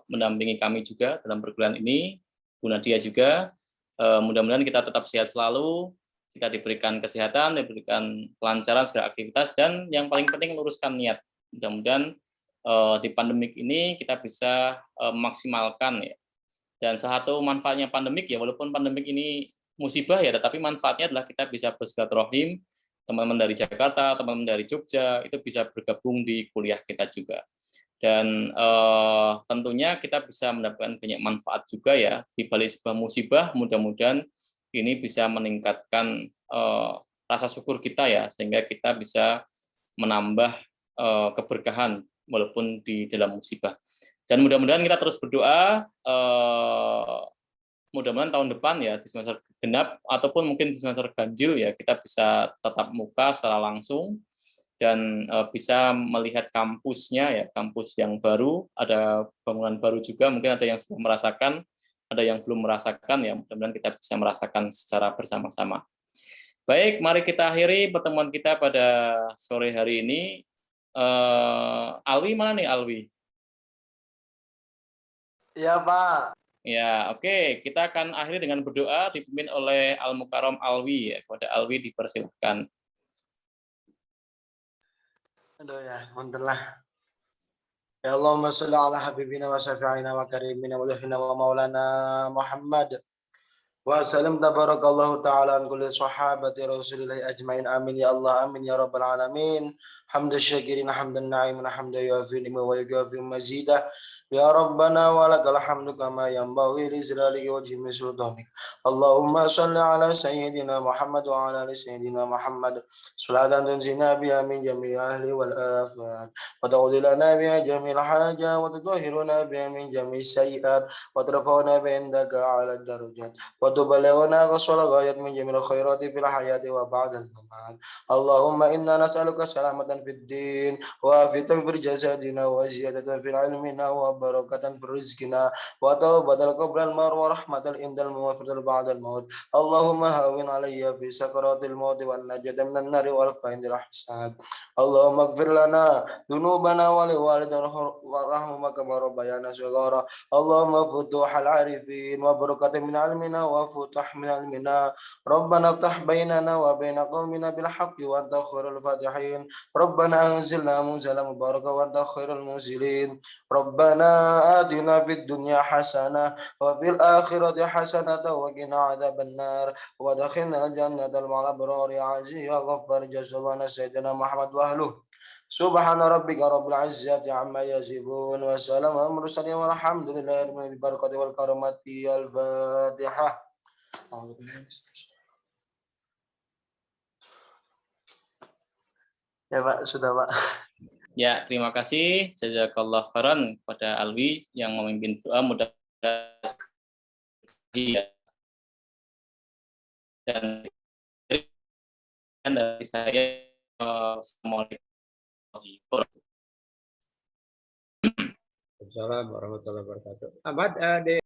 mendampingi kami juga dalam perkuliahan ini, Bu Nadia juga. Mudah-mudahan kita tetap sehat selalu, kita diberikan kesehatan, diberikan kelancaran segala aktivitas, dan yang paling penting luruskan niat. Mudah-mudahan di pandemik ini kita bisa memaksimalkan ya. Dan satu manfaatnya pandemik ya, walaupun pandemik ini musibah ya, tetapi manfaatnya adalah kita bisa bersilaturahim, teman-teman dari Jakarta, teman-teman dari Jogja, itu bisa bergabung di kuliah kita juga. Dan tentunya kita bisa mendapatkan banyak manfaat juga ya, di balik sebuah musibah, mudah-mudahan ini bisa meningkatkan rasa syukur kita ya, sehingga kita bisa menambah keberkahan walaupun di dalam musibah. Dan mudah-mudahan kita terus berdoa, mudah-mudahan tahun depan ya di semester genap ataupun mungkin di semester ganjil ya kita bisa tatap muka secara langsung dan bisa melihat kampusnya ya, kampus yang baru, ada bangunan baru juga, mungkin ada yang sudah merasakan, ada yang belum merasakan ya, mudah-mudahan kita bisa merasakan secara bersama-sama. Baik, mari kita akhiri pertemuan kita pada sore hari ini. Alwi mana nih Alwi? Iya, Pak. Ya, oke. Kita akan akhiri dengan berdoa dipimpin oleh Al-Mukarram Alwi. Ya. Kepada Alwi dipersilakan. Aduh ya, alhamdulillah. Ya Allahumma sholli ala habibina wa syafi'ina wa karimina wa luhina wa maulana Muhammad. Wa salam tabarakallahu ta'ala an kulli sahabati rasulillahi ajmain. Amin ya Allah, amin ya rabbal alamin. Hamdan syakirin, hamdan na'iman, hamdan yuafi ni'ma wa yugafi mazidah. Ya Rabbana wa lakal hamdu kama yanbaghi li jalali wajhi min sultanik. Allahumma salli ala sayyidina Muhammad wa ala ali sayyidina Muhammad. Salatan tunzina biha min jami'i ahli wal afat. Wa ta'udilana biha jami'il haja wa tutahhiruna biha min jami'i sayyiat. Wa tarfa'una bi indaka ala darajat. Wa tuballighuna qaswal ghayat min jami'il khairati fil hayati wa ba'dal mamat. Allahumma inna nas'aluka salamatan fid din wa afiyatan fil jasadina wa ziyadatan fil ilmina wa barakatan fil rizqina wa tawbatan qabla al-maut wa rahmatan indal mawafidal ba'dal maut. Allahumma hawin alayya fi sakaratil maut wa najata minan nari wal fa'indil hisab. Allahumma ighfir lana dunubana wa li walidina warhamhuma kama rabbayana shaghara. Allahumma futuhal arifin wa barakatan min ilmina wa futuh min ilmina. Rabbana iftah bainana wa baina qaumina bil haqqi wa anta khairul fatihin. Rabbana anzilna munzalan mubaraka wa anta khairul munzilin. Rabbana atina fid dunya hasanah wa fil akhirati hasanah wa qina adzabannar wa adkhilna jannatal ma'al ya aziz ya ghaffar jazalana sayyidina Muhammad wa ahluh. Subhana rabbika rabbil izzati amma yasifun wa salamun alal mursalin walhamdulillahi rabbil barakati wal karamati. Al-Fatihah. Ya Pak, sudah Pak. Ya, terima kasih. Jazakallah khairan kepada Alwi yang memimpin doa, mudah-mudahan ya. Dan dari saya Assalamualaikum warahmatullahi wabarakatuh. Assalamualaikum warahmatullahi wabarakatuh. Ahmad,